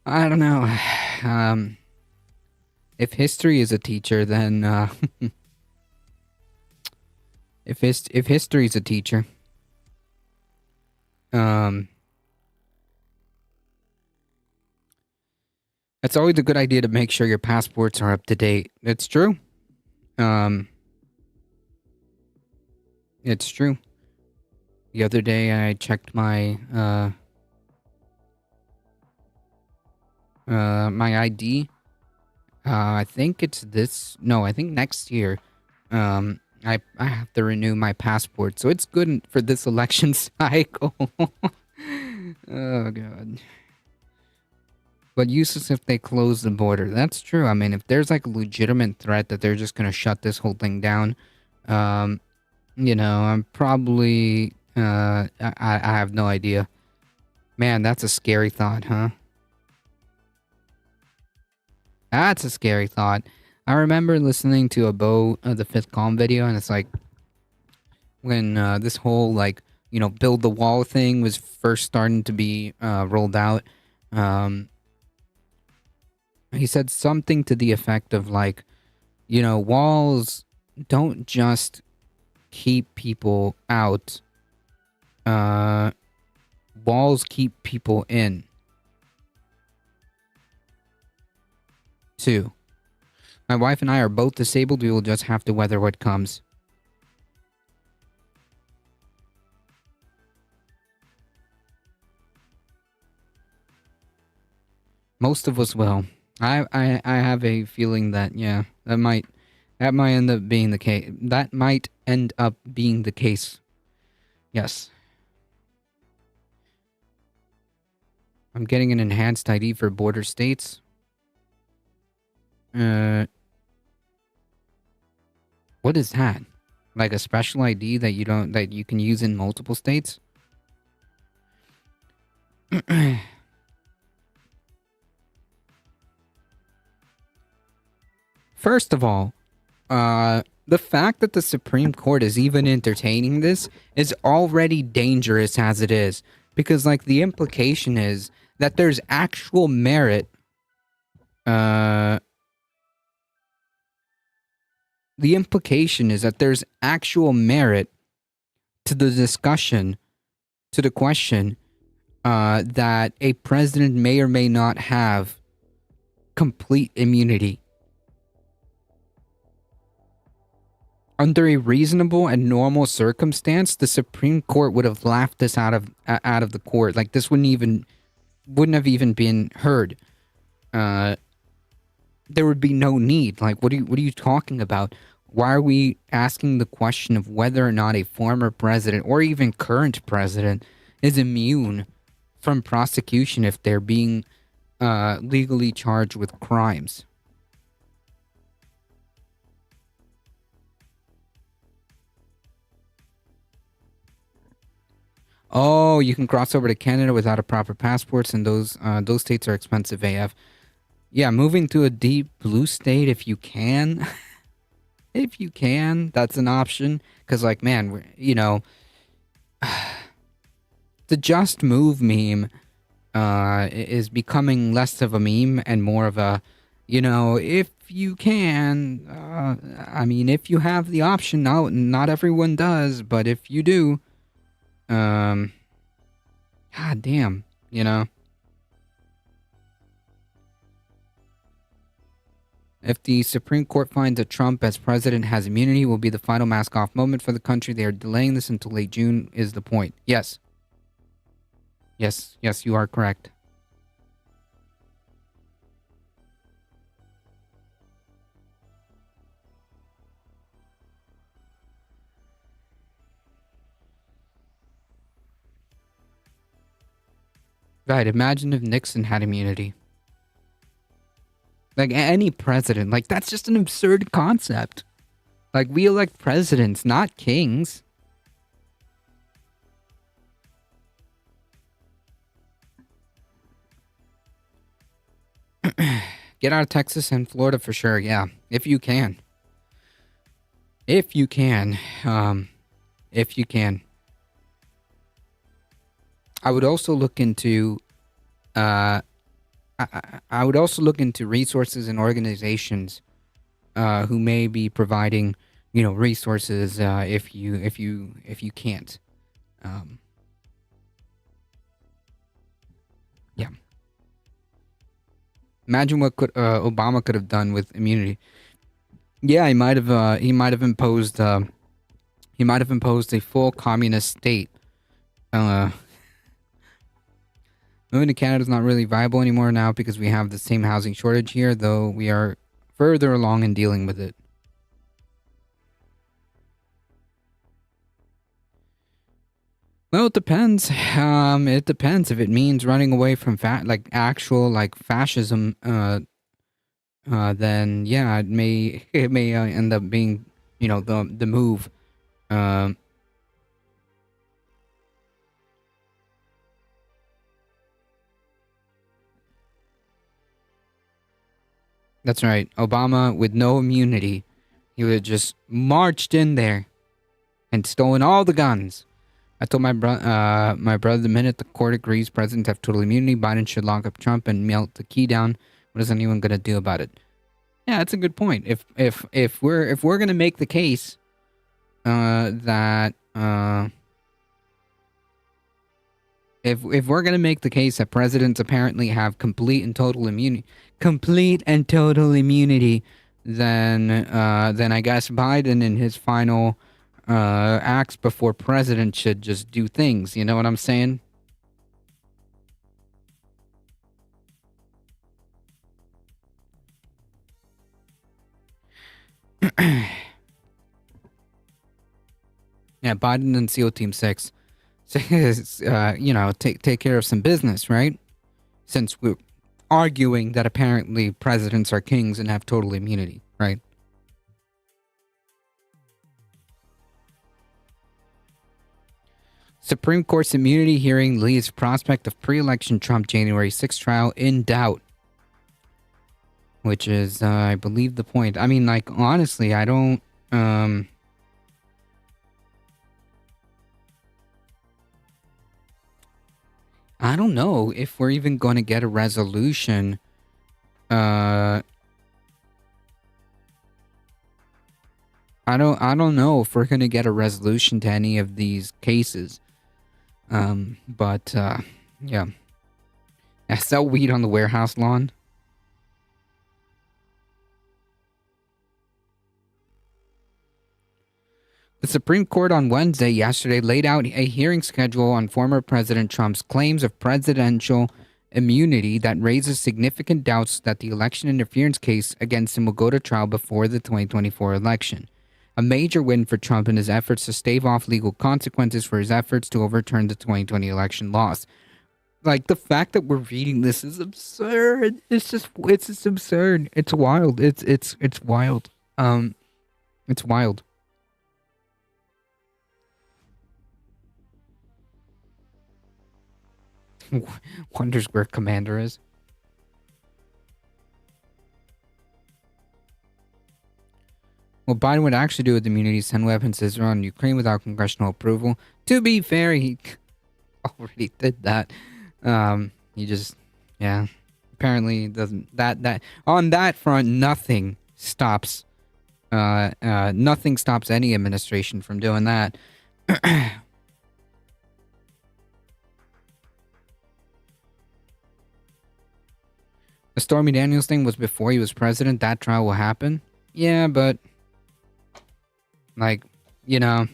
I don't know. If history is a teacher, then if history is a teacher, it's always a good idea to make sure your passports are up to date. It's true. It's true. The other day I checked my my ID. I think it's I think next year. I have to renew my passport, so it's good for this election cycle. Oh god. But useless if they close the border. That's true. I mean, if there's like a legitimate threat that they're just gonna shut this whole thing down, I'm probably, I have no idea. Man, that's a scary thought, huh? That's a scary thought. I remember listening to a Beau the Fifth Column video, and it's like, when this whole, build the wall thing was first starting to be rolled out, he said something to the effect of, walls don't just keep people out. Walls keep people in. Too. My wife and I are both disabled. We will just have to weather what comes. Most of us will. I have a feeling that, yeah, that might end up being the case. That might end up being the case. Yes. I'm getting an enhanced ID for border states. What is that? Like a special ID that you can use in multiple states? First of all, the fact that the Supreme Court is even entertaining this is already dangerous as it is. Because, the implication is that there's actual merit the implication is that there's actual merit to the discussion, to the question that a president may or may not have complete immunity. Under a reasonable and normal circumstance, the Supreme Court would have laughed this out of the court. Like, this wouldn't have even been heard. There would be no need. Like, what are you talking about? Why are we asking the question of whether or not a former president or even current president is immune from prosecution if they're being legally charged with crimes? Oh, you can cross over to Canada without a proper passports, and those states are expensive AF. Yeah, moving to a deep blue state if you can. If you can, that's an option. Because, like, man, the just move meme is becoming less of a meme and more of a, if you can, I mean, if you have the option, not everyone does, but if you do, god damn, If the Supreme Court finds that Trump as president has immunity, will be the final mask-off moment for the country. They are delaying this until late June is the point. Yes. Yes, you are correct. Right, imagine if Nixon had immunity. Like, any president. Like, that's just an absurd concept. Like, we elect presidents, not kings. Get out of Texas and Florida for sure, yeah. If you can. If you can. If you can. I would also look into I would also look into resources and organizations who may be providing, resources if you can't. Yeah. Imagine what Obama could have done with immunity. Yeah, he might have imposed a full communist state. Moving to Canada is not really viable anymore now because we have the same housing shortage here, though we are further along in dealing with it. Well, it depends. It depends. If it means running away from actual fascism, then yeah, it may end up being, the move. That's right. Obama, with no immunity, he would have just marched in there and stolen all the guns. I told my brother the minute the court agrees presidents have total immunity, Biden should lock up Trump and melt the key down. What is anyone gonna do about it? Yeah, that's a good point. If we're gonna make the case that if we're gonna make the case that presidents apparently have complete and total immunity, then I guess Biden in his final acts before president should just do things. You know what I'm saying? Yeah, Biden and SEAL Team 6. Take care of some business, right? Since we're arguing that apparently presidents are kings and have total immunity, right? Supreme Court's immunity hearing leaves prospect of pre-election Trump January 6th trial in doubt. Which is, I believe, the point. I mean, honestly, I don't, I don't know if we're even going to get a resolution I don't know if we're gonna get a resolution to any of these cases. But yeah. I sell weed on the warehouse lawn. The Supreme Court on Wednesday yesterday laid out a hearing schedule on former President Trump's claims of presidential immunity that raises significant doubts that the election interference case against him will go to trial before the 2024 election. A major win for Trump in his efforts to stave off legal consequences for his efforts to overturn the 2020 election loss. Like, the fact that we're reading this is absurd. It's just absurd. It's wild. It's wild. It's wild. Wonders where Commander is. What Biden would actually do with immunity is send weapons to Israel and Ukraine without congressional approval. To be fair, he already did that. He just, yeah. Apparently doesn't that on that front, nothing stops any administration from doing that. The Stormy Daniels thing was before he was president. That trial will happen. Yeah, but like, you know,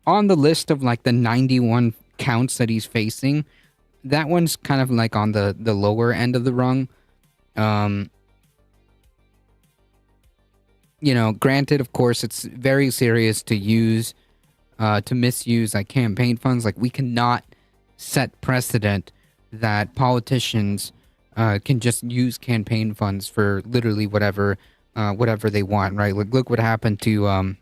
on the list of like the 91 counts that he's facing, that one's kind of like on the lower end of the rung. You know, granted, of course, it's very serious to misuse like campaign funds. Like, we cannot set precedent that politicians can just use campaign funds for literally whatever they want, right? Like, look what happened to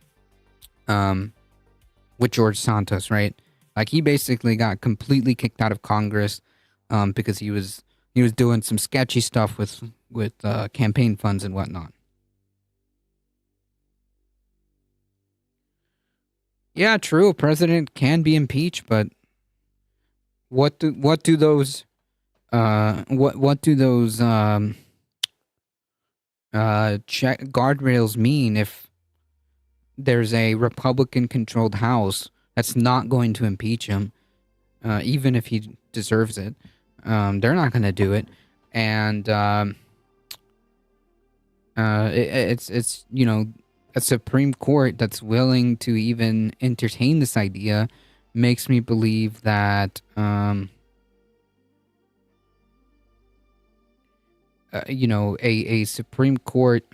with George Santos, right? Like, he basically got completely kicked out of Congress because he was doing some sketchy stuff with campaign funds and whatnot. Yeah, true. A president can be impeached, but what do those guardrails mean if there's a Republican-controlled House that's not going to impeach him, even if he deserves it? They're not going to do it, and it's you know, a Supreme Court that's willing to even entertain this idea makes me believe that you know, a Supreme Court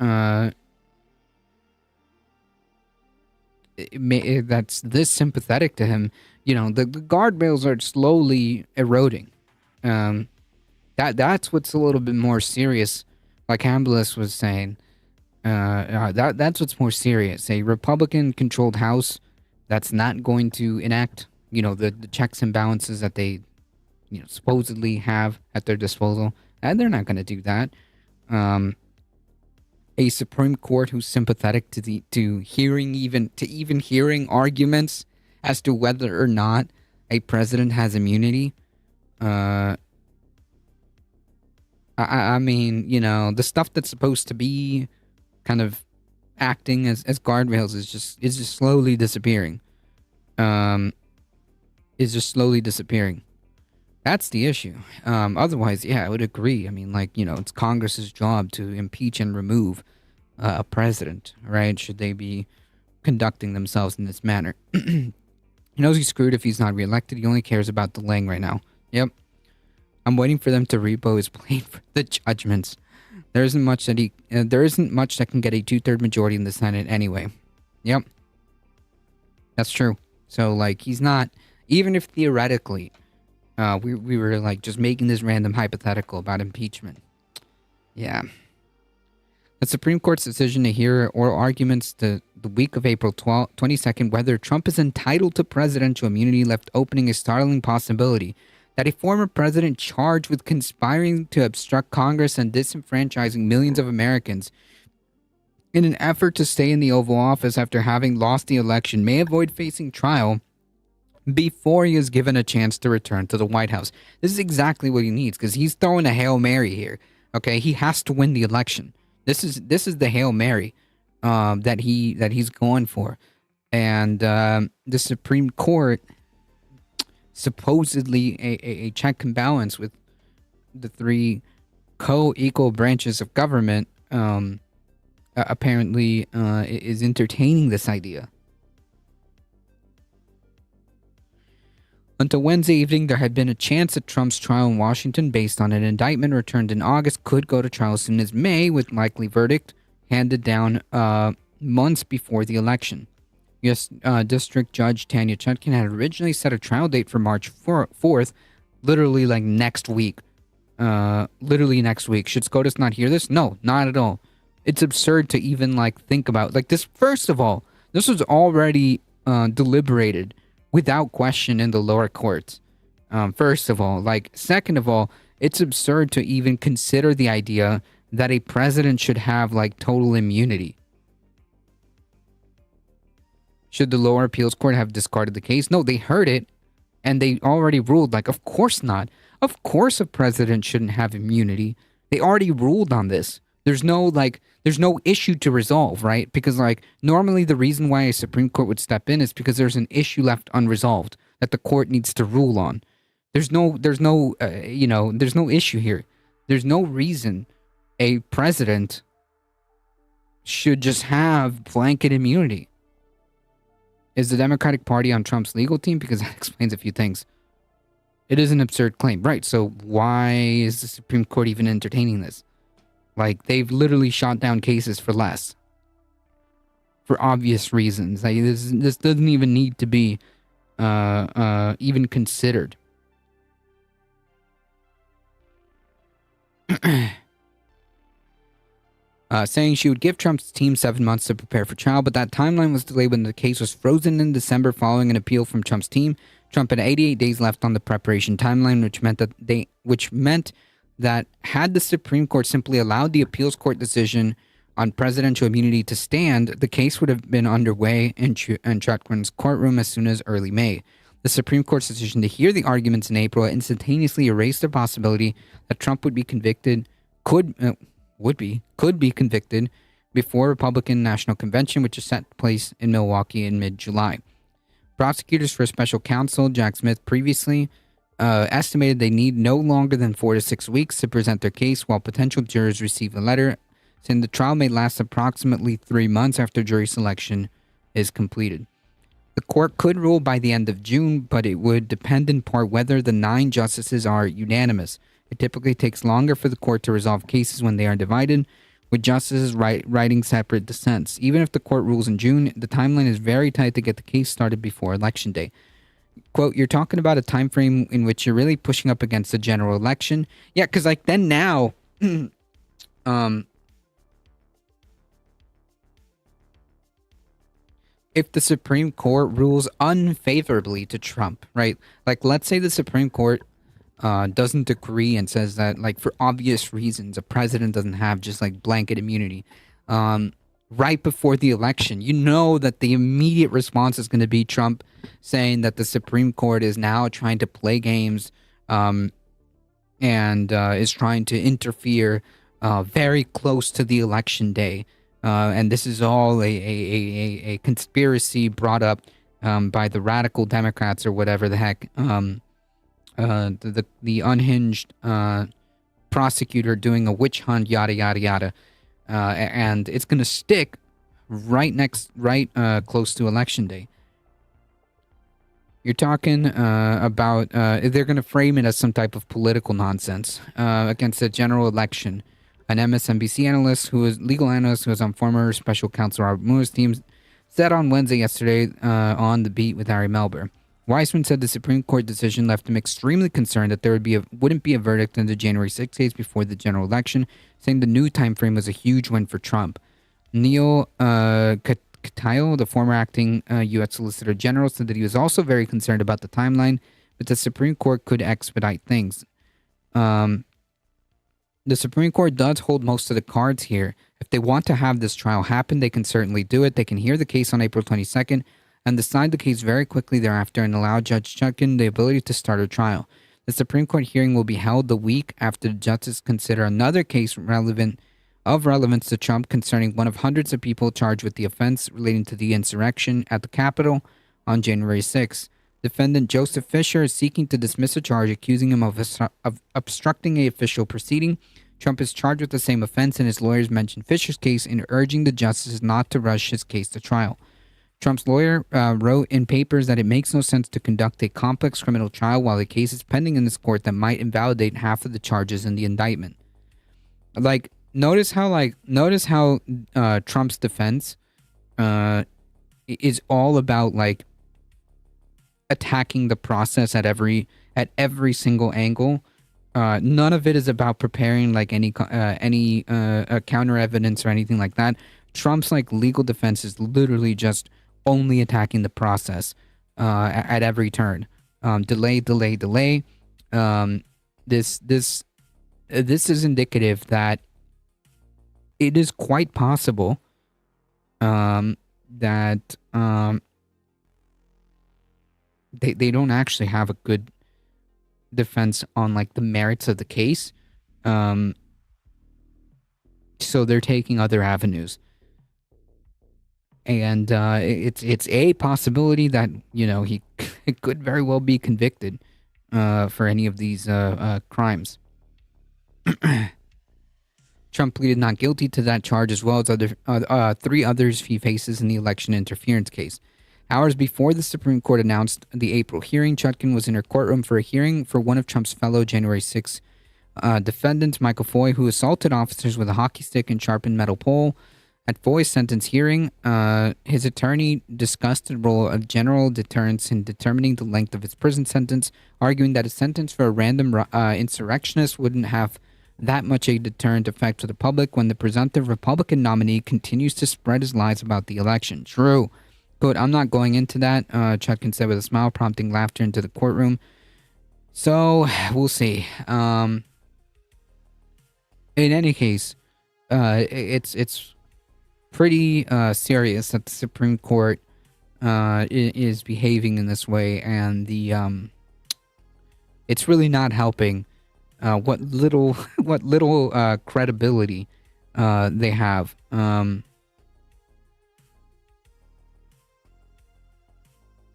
that's this sympathetic to him, you know, the guardrails are slowly eroding. That's what's a little bit more serious, like Ambulis was saying. That's what's more serious. A Republican-controlled House that's not going to enact, you know, the checks and balances that they, you know, supposedly have at their disposal, and they're not going to do that. A Supreme Court who's sympathetic to even hearing arguments as to whether or not a president has immunity. I mean, you know, the stuff that's supposed to be kind of acting as guardrails is just slowly disappearing. Is just slowly disappearing. That's the issue. Otherwise, yeah, I would agree. I mean, like, you know, it's Congress's job to impeach and remove a president, right? Should they be conducting themselves in this manner? He knows he's screwed if he's not reelected. He only cares about delaying right now. Yep. I'm waiting for them to repo his plane for the judgments. There isn't much that can get a 2/3 majority in the Senate anyway. Yep. That's true. So, like, he's not, even if theoretically, we were, like, just making this random hypothetical about impeachment. Yeah. The Supreme Court's decision to hear oral arguments the week of April 22nd whether Trump is entitled to presidential immunity left opening a startling possibility that a former president charged with conspiring to obstruct Congress and disenfranchising millions of Americans in an effort to stay in the Oval Office after having lost the election may avoid facing trial before he is given a chance to return to the White House. This is exactly what he needs, because he's throwing a Hail Mary here. Okay, he has to win the election. This is the Hail Mary that he's going for. And the Supreme Court, supposedly a check and balance with the three co-equal branches of government, apparently is entertaining this idea. Until Wednesday evening, there had been a chance that Trump's trial in Washington, based on an indictment returned in August, could go to trial as soon as May, with likely verdict handed down months before the election. U.S. District Judge Tanya Chutkan had originally set a trial date for March 4th, literally like next week. Literally next week. Should SCOTUS not hear this? No, not at all. It's absurd to even like think about like this. First of all, this was already deliberated without question in the lower courts. First of all, second of all, it's absurd to even consider the idea that a president should have like total immunity. Should the lower appeals court have discarded the case? No, they heard it and they already ruled like, of course not. Of course a president shouldn't have immunity. They already ruled on this. There's no issue to resolve, right? Because like normally the reason why a Supreme Court would step in is because there's an issue left unresolved that the court needs to rule on. There's no issue here. There's no reason a president should just have blanket immunity. Is the Democratic Party on Trump's legal team? Because that explains a few things. It is an absurd claim, right? So why is the Supreme Court even entertaining this? Like, they've literally shot down cases for less. For obvious reasons. Like, this doesn't even need to be even considered. Saying she would give Trump's team 7 months to prepare for trial, but that timeline was delayed when the case was frozen in December following an appeal from Trump's team. Trump had 88 days left on the preparation timeline, which meant that had the Supreme Court simply allowed the appeals court decision on presidential immunity to stand, the case would have been underway in Chutkan's courtroom as soon as early May. The Supreme Court's decision to hear the arguments in April instantaneously erased the possibility that Trump would be convicted, could be convicted before Republican National Convention, which is set to place in Milwaukee in mid-July. Prosecutors for special counsel Jack Smith previously estimated they need no longer than 4 to 6 weeks to present their case, while potential jurors receive a letter saying the trial may last approximately 3 months after jury selection is completed. The court could rule by the end of June, but it would depend in part whether the 9 justices are unanimous. It typically takes longer for the court to resolve cases when they are divided, with justices writing separate dissents. Even if the court rules in June, the timeline is very tight to get the case started before Election Day. Quote, you're talking about a time frame in which you're really pushing up against the general election? Yeah, because like then now, if the Supreme Court rules unfavorably to Trump, right? Like let's say the Supreme Court doesn't agree and says that, like, for obvious reasons, a president doesn't have just like blanket immunity. Right before the election, you know that the immediate response is going to be Trump saying that the Supreme Court is now trying to play games and is trying to interfere very close to the election day. And this is all a conspiracy brought up by the radical Democrats or whatever the heck. The unhinged prosecutor doing a witch hunt, yada yada yada, and it's gonna stick right close to election day. You're talking about they're gonna frame it as some type of political nonsense against the general election. An MSNBC legal analyst who is on former special counsel Robert Mueller's team, said on Wednesday yesterday on The Beat with Ari Melber. Weissman said the Supreme Court decision left him extremely concerned that there wouldn't be a verdict in the January 6 days before the general election, saying the new time frame was a huge win for Trump. Neil Katyal, the former acting U.S. Solicitor General, said that he was also very concerned about the timeline, but the Supreme Court could expedite things. The Supreme Court does hold most of the cards here. If they want to have this trial happen, they can certainly do it. They can hear the case on April 22nd and decide the case very quickly thereafter and allow Judge Chutkan the ability to start a trial. The Supreme Court hearing will be held the week after the justices consider another case of relevance to Trump concerning one of hundreds of people charged with the offense relating to the insurrection at the Capitol on January 6. Defendant Joseph Fisher is seeking to dismiss a charge accusing him of obstructing a official proceeding. Trump is charged with the same offense, and his lawyers mentioned Fisher's case in urging the justices not to rush his case to trial. Trump's lawyer wrote in papers that it makes no sense to conduct a complex criminal trial while the case is pending in this court that might invalidate half of the charges in the indictment. Notice how Trump's defense is all about attacking the process at every single angle. None of it is about preparing any counter evidence or anything like that. Trump's legal defense is literally just only attacking the process at every turn. Delay. This is indicative that it is quite possible that they don't actually have a good defense on the merits of the case. So they're taking other avenues. And it's a possibility that, he could very well be convicted for any of these crimes. Trump pleaded not guilty to that charge, as well as three others he faces in the election interference case. Hours before the Supreme Court announced the April hearing, Chutkan was in her courtroom for a hearing for one of Trump's fellow January 6 defendants, Michael Foy, who assaulted officers with a hockey stick and sharpened metal pole. At Foy's sentence hearing, his attorney discussed the role of general deterrence in determining the length of his prison sentence, arguing that a sentence for a random insurrectionist wouldn't have that much a deterrent effect to the public when the presumptive Republican nominee continues to spread his lies about the election. True. Quote, I'm not going into that, Chutkan said with a smile, prompting laughter into the courtroom. So, we'll see. In any case, it's pretty serious that the Supreme Court is behaving in this way, and it's really not helping what little credibility they have.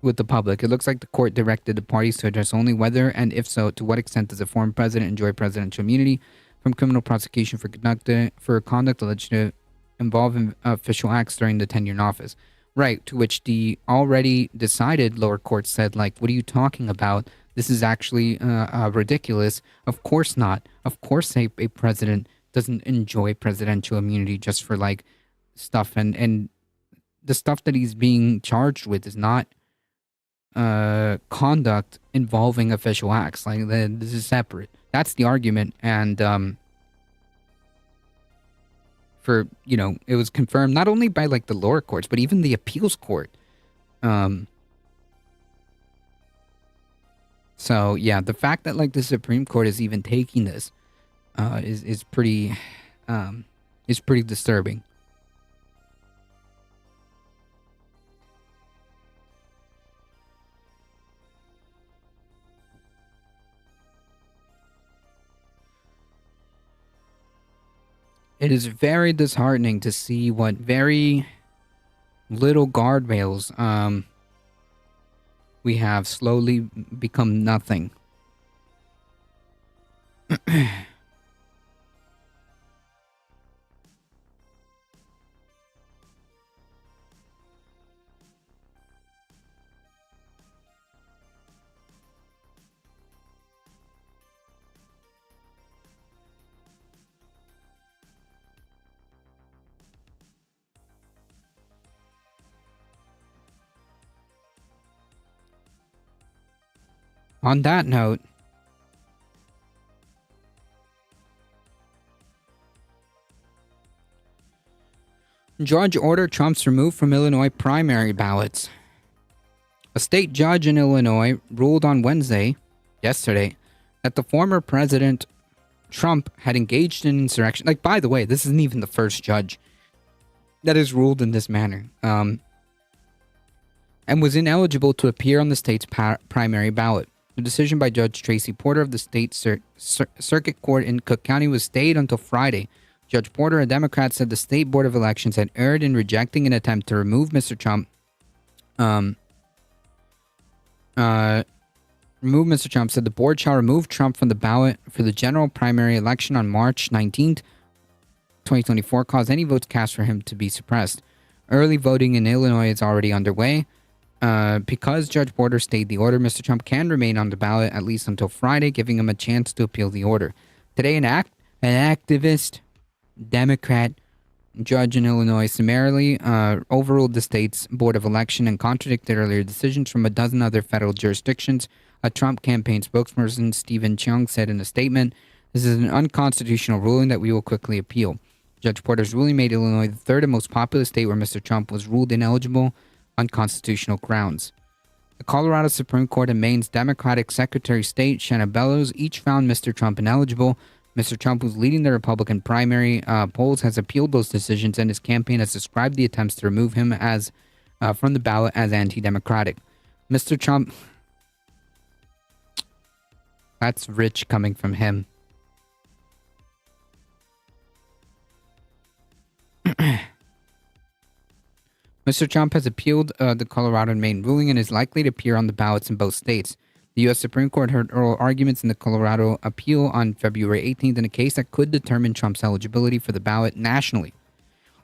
With the public. It looks like the court directed the parties to address only whether, and if so, to what extent does a former president enjoy presidential immunity from criminal prosecution for conduct alleged to involve in official acts during the tenure in office. Right, to which the already decided lower court said, what are you talking about? This is actually ridiculous. Of course not. Of course a president doesn't enjoy presidential immunity just for stuff, and the stuff that he's being charged with is not conduct involving official acts. This is separate. That's the argument, and it was confirmed not only by the lower courts, but even the appeals court. So yeah, the fact that the Supreme Court is even taking this is pretty disturbing. It is very disheartening to see what very little guardrails we have slowly become nothing. On that note, judge ordered Trump's removed from Illinois primary ballots. A state judge in Illinois ruled on yesterday, that the former President Trump had engaged in insurrection. By the way, this isn't even the first judge that has ruled in this manner. and was ineligible to appear on the state's primary ballot. The decision by Judge Tracy Porter of the State Circuit Court in Cook County was stayed until Friday. Judge Porter, a Democrat, said the State Board of Elections had erred in rejecting an attempt to remove Mr. Trump. Said the board shall remove Trump from the ballot for the general primary election on March 19th, 2024, cause any votes cast for him to be suppressed. Early voting in Illinois is already underway. Because Judge Porter stayed the order, Mr. Trump can remain on the ballot at least until Friday, giving him a chance to appeal the order. Today, an activist Democrat judge in Illinois summarily overruled the state's Board of Election and contradicted earlier decisions from a dozen other federal jurisdictions. A Trump campaign spokesperson, Stephen Chung, said in a statement, "This is an unconstitutional ruling that we will quickly appeal." Judge Porter's ruling made Illinois the third and most populous state where Mr. Trump was ruled ineligible on constitutional grounds. The Colorado Supreme Court and Maine's Democratic Secretary of State, Shanna Bellows, each found Mr. Trump ineligible. Mr. Trump, who's leading the Republican primary polls, has appealed those decisions, and his campaign has described the attempts to remove him as from the ballot as anti-democratic. Mr. Trump, that's rich coming from him. Mr. Trump has appealed the Colorado and Maine ruling and is likely to appear on the ballots in both states. The U.S. Supreme Court heard oral arguments in the Colorado appeal on February 18th in a case that could determine Trump's eligibility for the ballot nationally.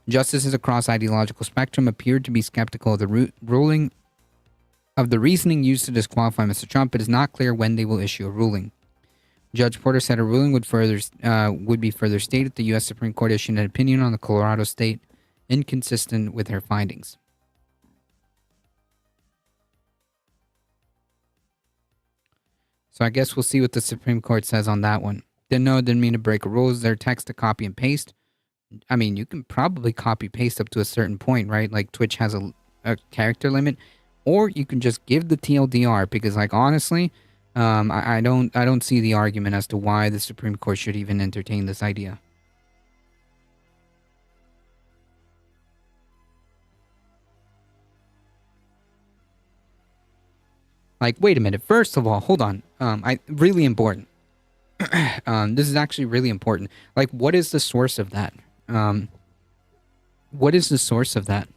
Justices across ideological spectrum appeared to be skeptical of the reasoning used to disqualify Mr. Trump. It is not clear when they will issue a ruling. Judge Porter said a ruling would be further stated. The U.S. Supreme Court issued an opinion on the Colorado state inconsistent with her findings. So I guess we'll see what the Supreme Court says on that one. Didn't mean to break rules. Their text to copy and paste. I mean, you can probably copy paste up to a certain point, right? Like Twitch has a character limit, or you can just give the TLDR because, like, honestly, I don't see the argument as to why the Supreme Court should even entertain this idea. Like, wait a minute. First of all, hold on. Really important. This is actually really important. Like, what is the source of that? What is the source of that?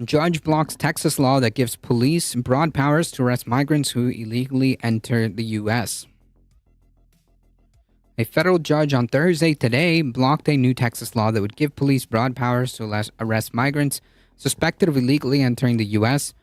Judge blocks Texas law that gives police broad powers to arrest migrants who illegally enter the U.S. A federal judge on Thursday today blocked a new Texas law that would give police broad powers to arrest migrants suspected of illegally entering the U.S.,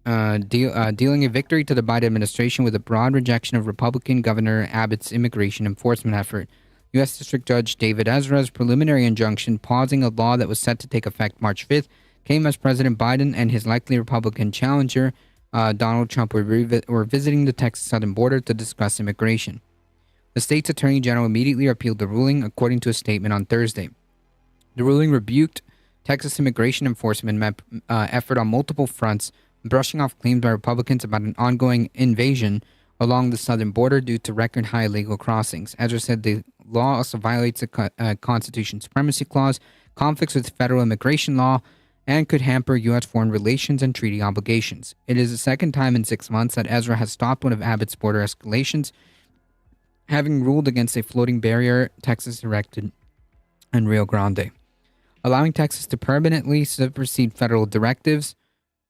dealing a victory to the Biden administration with a broad rejection of Republican Governor Abbott's immigration enforcement effort. U.S. District Judge David Ezra's preliminary injunction pausing a law that was set to take effect March 5th came as President Biden and his likely Republican challenger, Donald Trump, were visiting the Texas southern border to discuss immigration. The state's attorney general immediately appealed the ruling, according to a statement on Thursday. The ruling rebuked Texas immigration enforcement effort on multiple fronts, brushing off claims by Republicans about an ongoing invasion along the southern border due to record-high illegal crossings. Ezra said the law also violates the Constitution Supremacy Clause, conflicts with federal immigration law, and could hamper U.S. foreign relations and treaty obligations. It is the second time in 6 months that Ezra has stopped one of Abbott's border escalations, having ruled against a floating barrier Texas erected in Rio Grande. Allowing Texas to permanently supersede federal directives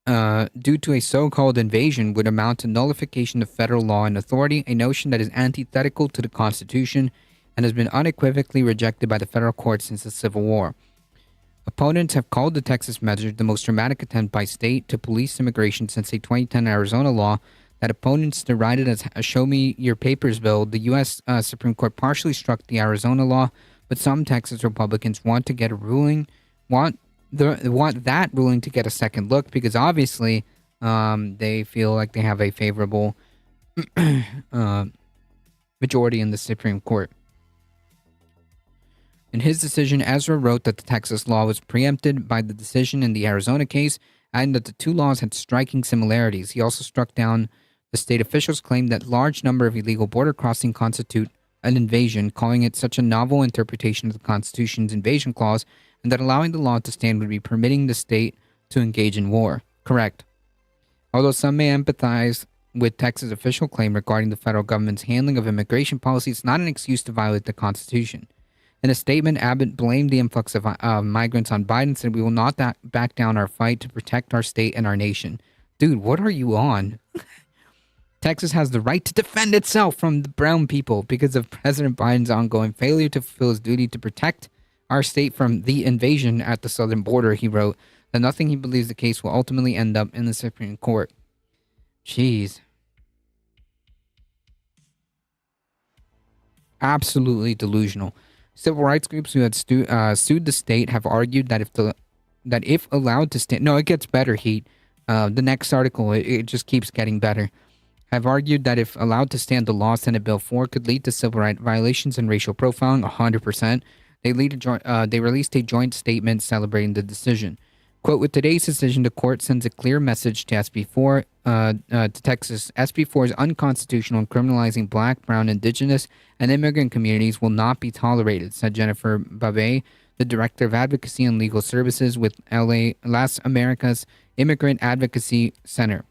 due to a so-called invasion would amount to nullification of federal law and authority, a notion that is antithetical to the Constitution and has been unequivocally rejected by the federal courts since the Civil War. Opponents have called the Texas measure the most dramatic attempt by state to police immigration since a 2010 Arizona law that opponents derided as a "show me your papers" bill. The U.S. Supreme Court partially struck the Arizona law, but some Texas Republicans want to get a ruling, want that ruling to get a second look because obviously they feel like they have a favorable majority in the Supreme Court. In his decision, Ezra wrote that the Texas law was preempted by the decision in the Arizona case, adding that the two laws had striking similarities. He also struck down the state officials' claim that large number of illegal border crossing constitute an invasion, calling it such a novel interpretation of the Constitution's invasion clause, and that allowing the law to stand would be permitting the state to engage in war. Correct. Although some may empathize with Texas' official claim regarding the federal government's handling of immigration policy, it's not an excuse to violate the Constitution. In a statement, Abbott blamed the influx of migrants on Biden and said, "We will not back down our fight to protect our state and our nation." Dude, what are you on? Texas has the right to defend itself from the brown people because of President Biden's ongoing failure to fulfill his duty to protect our state from the invasion at the southern border. He wrote that nothing he believes the case will ultimately end up in the Supreme Court. Jeez. Absolutely delusional. Civil rights groups who had sued the state have argued that if allowed to stand... No, it gets better, Heat. The next article, it just keeps getting better. Have argued that if allowed to stand, the law Senate Bill 4 could lead to civil rights violations and racial profiling 100%. They released a joint statement celebrating the decision. Quote, with today's decision, the court sends a clear message to SB4, to Texas. SB4 is unconstitutional and criminalizing Black, Brown, Indigenous, and immigrant communities will not be tolerated, said Jennifer Babet, the Director of Advocacy and Legal Services with Las Americas Immigrant Advocacy Center.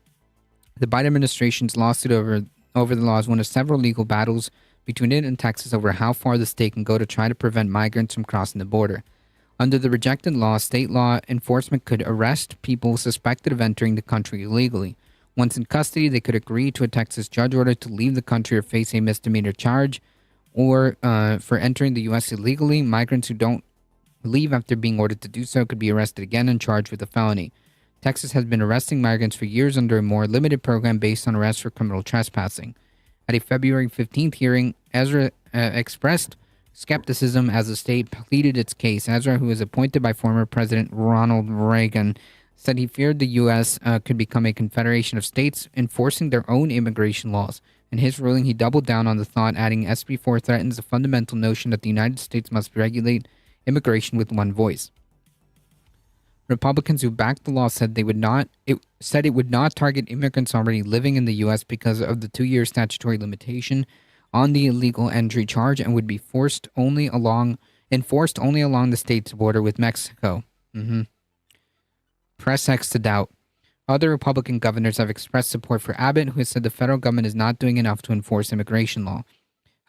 The Biden administration's lawsuit over the law is one of several legal battles between it and Texas over how far the state can go to try to prevent migrants from crossing the border. Under the rejected law, state law enforcement could arrest people suspected of entering the country illegally. Once in custody, they could agree to a Texas judge order to leave the country or face a misdemeanor charge, or for entering the U.S. illegally, migrants who don't leave after being ordered to do so could be arrested again and charged with a felony. Texas has been arresting migrants for years under a more limited program based on arrests for criminal trespassing. At a February 15th hearing, Ezra expressed skepticism as the state pleaded its case. Ezra, who was appointed by former President Ronald Reagan, said he feared the U.S. Could become a confederation of states enforcing their own immigration laws. In his ruling, he doubled down on the thought, adding SB 4 threatens the fundamental notion that the United States must regulate immigration with one voice. Republicans who backed the law said it would not target immigrants already living in the U.S. because of the 2-year statutory limitation on the illegal entry charge and would be enforced only along the state's border with Mexico. Press X to doubt. Other Republican governors have expressed support for Abbott, who has said the federal government is not doing enough to enforce immigration law.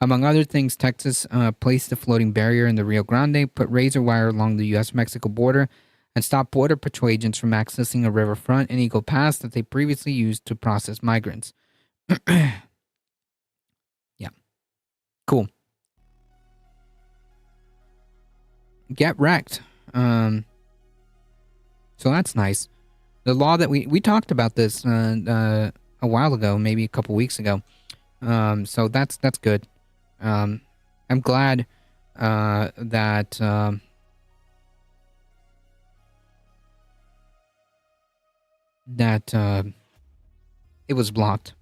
Among other things, Texas placed a floating barrier in the Rio Grande, put razor wire along the U.S.-Mexico border, and stopped Border Patrol agents from accessing a riverfront and Eagle Pass that they previously used to process migrants. Yeah. Cool. Get wrecked. So that's nice. The law that we talked about this a while ago, maybe a couple weeks ago. So that's good. I'm glad that it was blocked.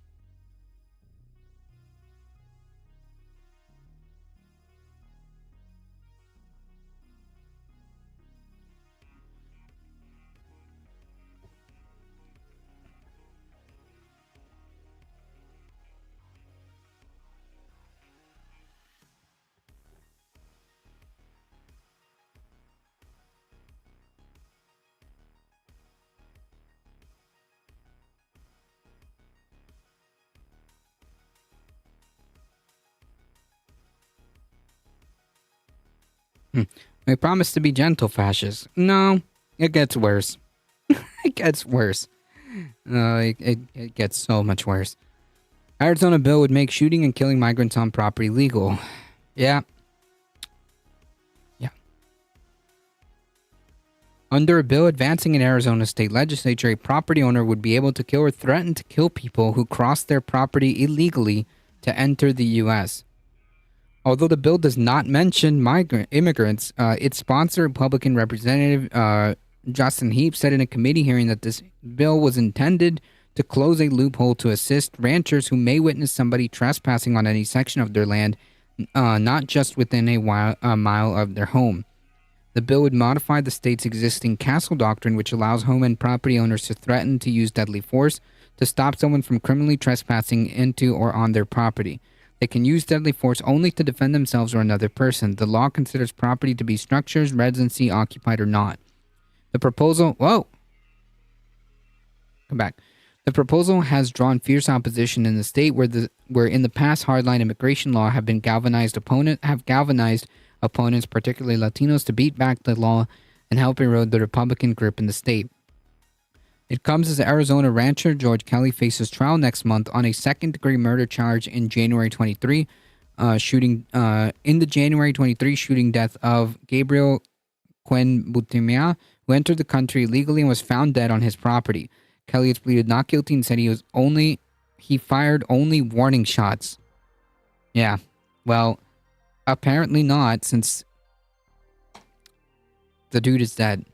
We promise to be gentle, fascists. No, it gets worse. It gets worse. It gets so much worse. Arizona bill would make shooting and killing migrants on property legal. Yeah. Under a bill advancing in Arizona state legislature, a property owner would be able to kill or threaten to kill people who cross their property illegally to enter the U.S. Although the bill does not mention immigrants, its sponsor, Republican Representative Justin Heap, said in a committee hearing that this bill was intended to close a loophole to assist ranchers who may witness somebody trespassing on any section of their land not just within a mile of their home. The bill would modify the state's existing castle doctrine, which allows home and property owners to threaten to use deadly force to stop someone from criminally trespassing into or on their property. They can use deadly force only to defend themselves or another person. The law considers property to be structures, residency, occupied or not. The proposal... Whoa! Come back. The proposal has drawn fierce opposition in the state where in the past hardline immigration law have galvanized opponents, particularly Latinos, to beat back the law and help erode the Republican grip in the state. It comes as Arizona rancher George Kelly faces trial next month on a second-degree murder charge in January 23 shooting death of Gabriel Butimia, who entered the country illegally and was found dead on his property. Kelly has pleaded not guilty and said he fired only warning shots. Yeah, well, apparently not, since the dude is dead.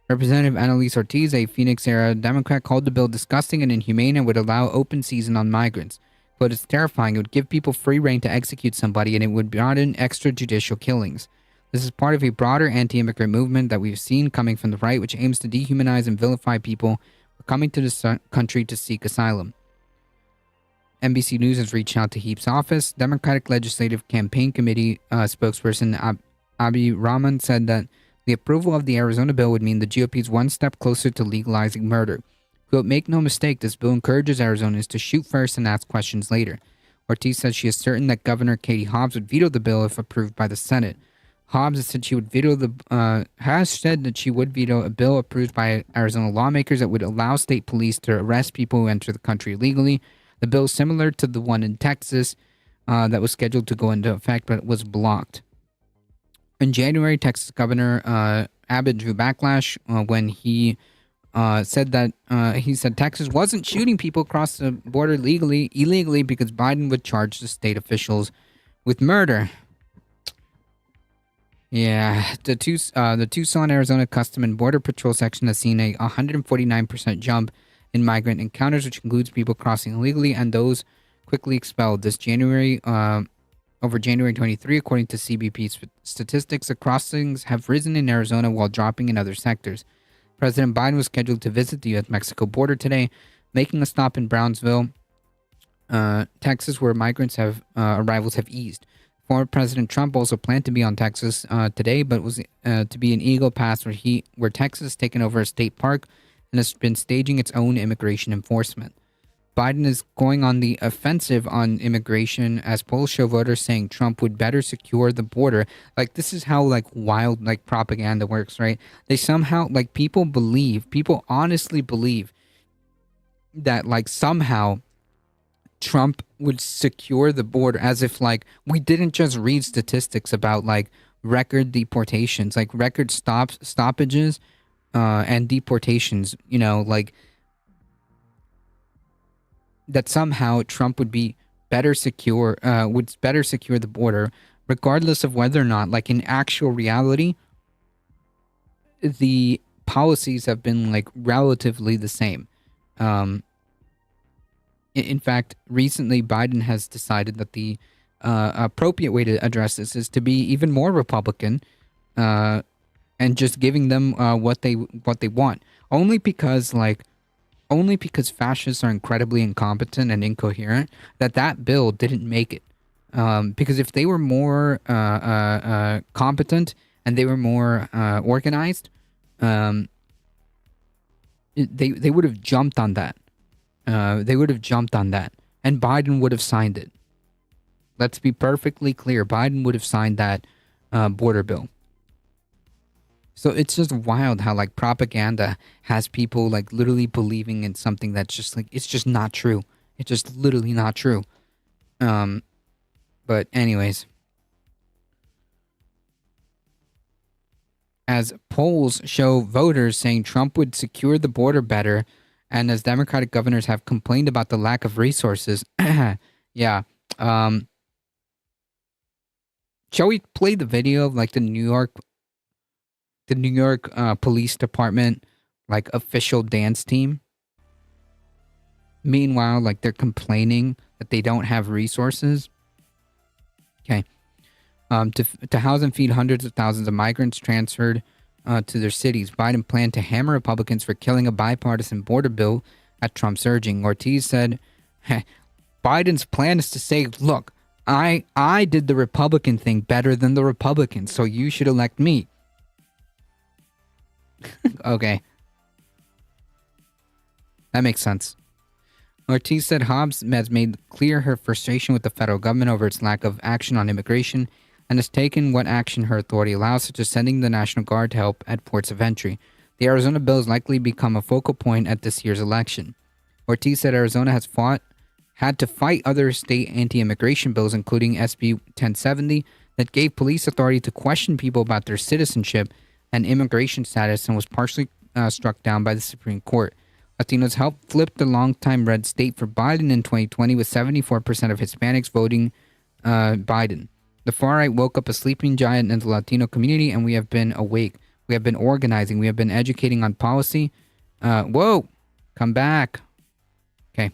Representative Annalise Ortiz, a Phoenix-era Democrat, called the bill disgusting and inhumane and would allow open season on migrants. But it's terrifying. It would give people free rein to execute somebody, and it would broaden extrajudicial killings. This is part of a broader anti-immigrant movement that we've seen coming from the right, which aims to dehumanize and vilify people who are coming to this country to seek asylum. NBC News has reached out to Heap's office. Democratic Legislative Campaign Committee spokesperson Abhi Rahman said that the approval of the Arizona bill would mean the GOP is one step closer to legalizing murder. Quote, make no mistake, this bill encourages Arizonans to shoot first and ask questions later. Ortiz says she is certain that Governor Katie Hobbs would veto the bill if approved by the Senate. Hobbs has said that she would veto a bill approved by Arizona lawmakers that would allow state police to arrest people who enter the country illegally. The bill is similar to the one in Texas that was scheduled to go into effect, but was blocked. In January, Texas Governor Abbott drew backlash when he said Texas wasn't shooting people across the border illegally because Biden would charge the state officials with murder. Yeah, the Tucson, Arizona Custom and Border Patrol section has seen a 149% jump in migrant encounters, which includes people crossing illegally and those quickly expelled. This January, over January 23, according to CBP statistics, the crossings have risen in Arizona while dropping in other sectors. President Biden was scheduled to visit the U.S.-Mexico border today, making a stop in Brownsville, Texas, where migrants arrivals have eased. Former President Trump also planned to be on Texas today, but was to be in Eagle Pass, where Texas has taken over a state park and has been staging its own immigration enforcement. Biden is going on the offensive on immigration as polls show voters saying Trump would better secure the border. Like, this is how wild propaganda works, right? They somehow people honestly believe that somehow Trump would secure the border, as if we didn't just read statistics about record deportations, record stoppages and deportations, that somehow Trump would be better secure the border, regardless of whether or not, in actual reality, the policies have been relatively the same. In fact, recently Biden has decided that the appropriate way to address this is to be even more Republican, and just giving them what they want, only because fascists are incredibly incompetent and incoherent, that bill didn't make it. Because if they were more competent and they were more organized, they would have jumped on that. And Biden would have signed it. Let's be perfectly clear. Biden would have signed that border bill. So it's just wild how propaganda has people literally believing in something that's just it's just not true. It's just literally not true. But anyways, as polls show voters saying Trump would secure the border better, and as Democratic governors have complained about the lack of resources, yeah. Shall we play the video of the New York Police Department official dance team? Meanwhile, they're complaining that they don't have resources. Okay. To house and feed hundreds of thousands of migrants transferred to their cities, Biden planned to hammer Republicans for killing a bipartisan border bill at Trump's urging. Ortiz said, Biden's plan is to say, look, I did the Republican thing better than the Republicans, so you should elect me. Okay. That makes sense. Ortiz said Hobbs has made clear her frustration with the federal government over its lack of action on immigration and has taken what action her authority allows, such as sending the National Guard to help at ports of entry. The Arizona bill has likely become a focal point at this year's election. Ortiz said Arizona had to fight other state anti-immigration bills, including SB 1070, that gave police authority to question people about their citizenship and immigration status, and was partially struck down by the Supreme Court. Latinos helped flip the longtime red state for Biden in 2020, with 74% of Hispanics voting Biden. The far right woke up a sleeping giant in the Latino community, and we have been awake. We have been organizing. We have been educating on policy. Whoa, come back. Okay.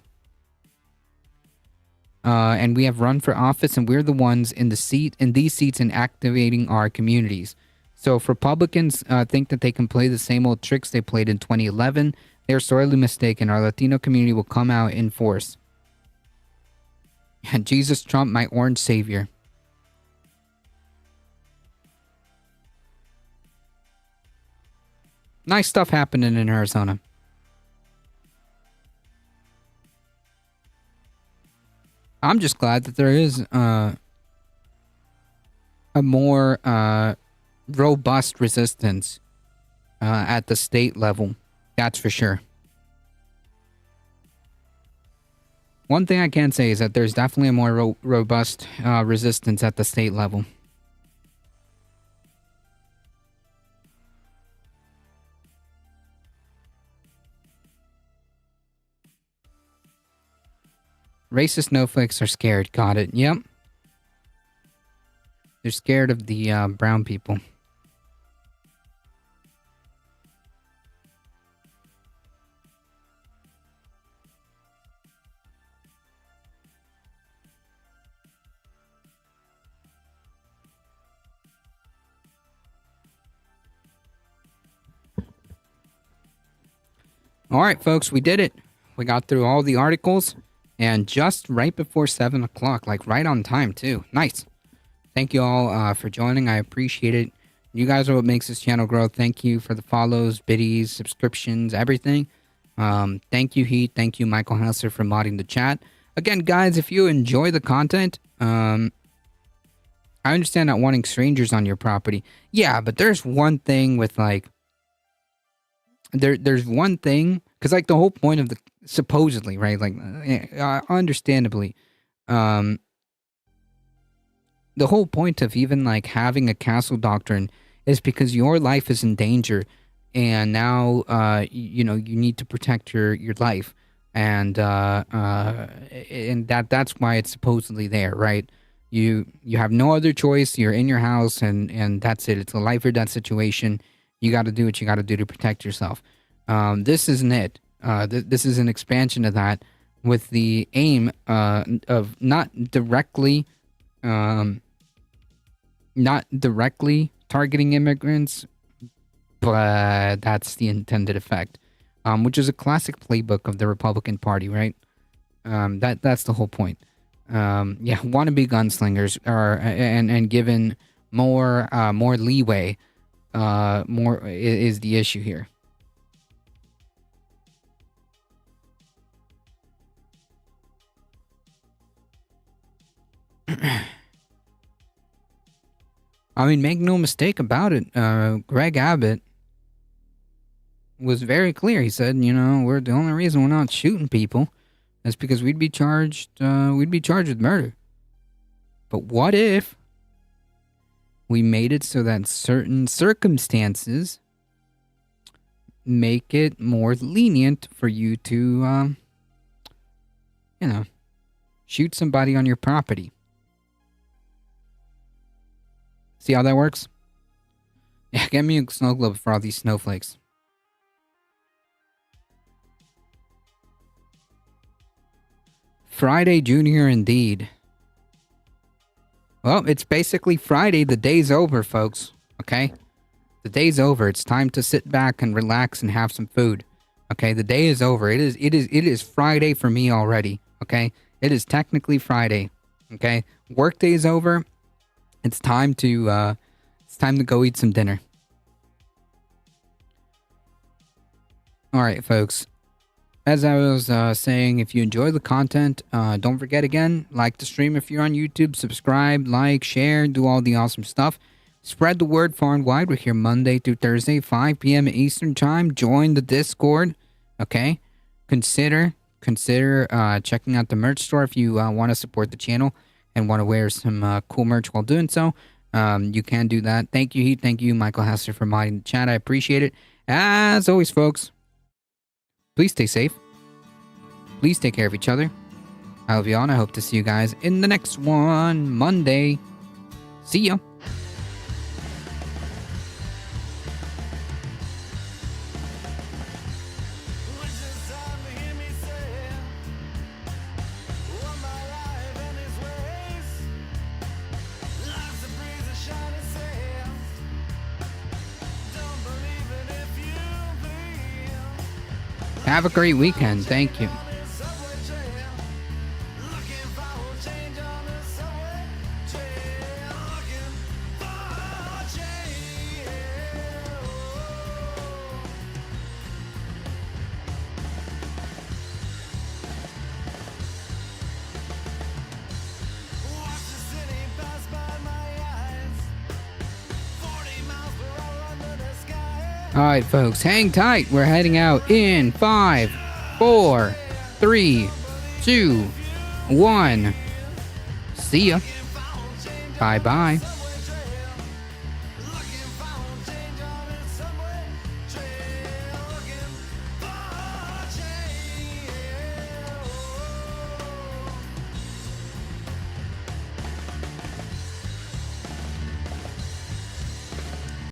And we have run for office, and we're the ones in these seats and activating our communities. So if Republicans think that they can play the same old tricks they played in 2011, they're sorely mistaken. Our Latino community will come out in force. And Jesus Trump, my orange savior. Nice stuff happening in Arizona. I'm just glad that there is a more robust resistance at the state level. That's for sure. One thing I can say is that there's definitely a more robust resistance at the state level. Racist snowflakes are scared. Got it. Yep. They're scared of the brown people. All right, folks, we did it. We got through all the articles, and just right before 7 o'clock, like right on time, too. Nice. Thank you all for joining. I appreciate it. You guys are what makes this channel grow. Thank you for the follows, biddies, subscriptions, everything. Thank you, Heat. Thank you, Michael Hauser, for modding the chat. Again, guys, if you enjoy the content, I understand not wanting strangers on your property. Yeah, but there's one thing with, like, there's one thing, because, like, the whole point of the, supposedly, right, like, understandably, the whole point of even, like, having a castle doctrine is because your life is in danger, and now, you know, you need to protect your life, and that's why it's supposedly there, right? You have no other choice. You're in your house, and that's it. It's a life or death situation. You got to do what you got to do to protect yourself. This isn't it. This is an expansion of that, with the aim of not directly targeting immigrants, but that's the intended effect, which is a classic playbook of the Republican Party, right? That's the whole point. Yeah, wannabe gunslingers are and given more leeway. More is the issue here. I mean, make no mistake about it. Greg Abbott was very clear. He said, you know, we're the only reason we're not shooting people is because we'd be charged with murder. But what if we made it so that certain circumstances make it more lenient for you to, you know, shoot somebody on your property? See how that works? Yeah, get me a snow globe for all these snowflakes. Friday Jr. indeed. Well, it's basically Friday. The day's over, folks. Okay? The day's over. It's time to sit back and relax and have some food. Okay? The day is over. It is Friday for me already. Okay? It is technically Friday. Okay? Work day is over. It's time to go eat some dinner. All right, folks. As I was saying, if you enjoy the content, don't forget again, like the stream if you're on YouTube, subscribe, like, share, do all the awesome stuff. Spread the word far and wide. We're here Monday through Thursday, 5 p.m. Eastern Time. Join the Discord, okay? Consider checking out the merch store if you want to support the channel and want to wear some cool merch while doing so. You can do that. Thank you, Heath. Thank you, Michael Hester, for modding the chat. I appreciate it. As always, folks, please stay safe. Please take care of each other. I love you all, and I hope to see you guys in the next one, Monday. See ya. Have a great weekend. Thank you. Alright, folks, hang tight. We're heading out in 5, 4, 3, 2, 1. See ya. Bye-bye.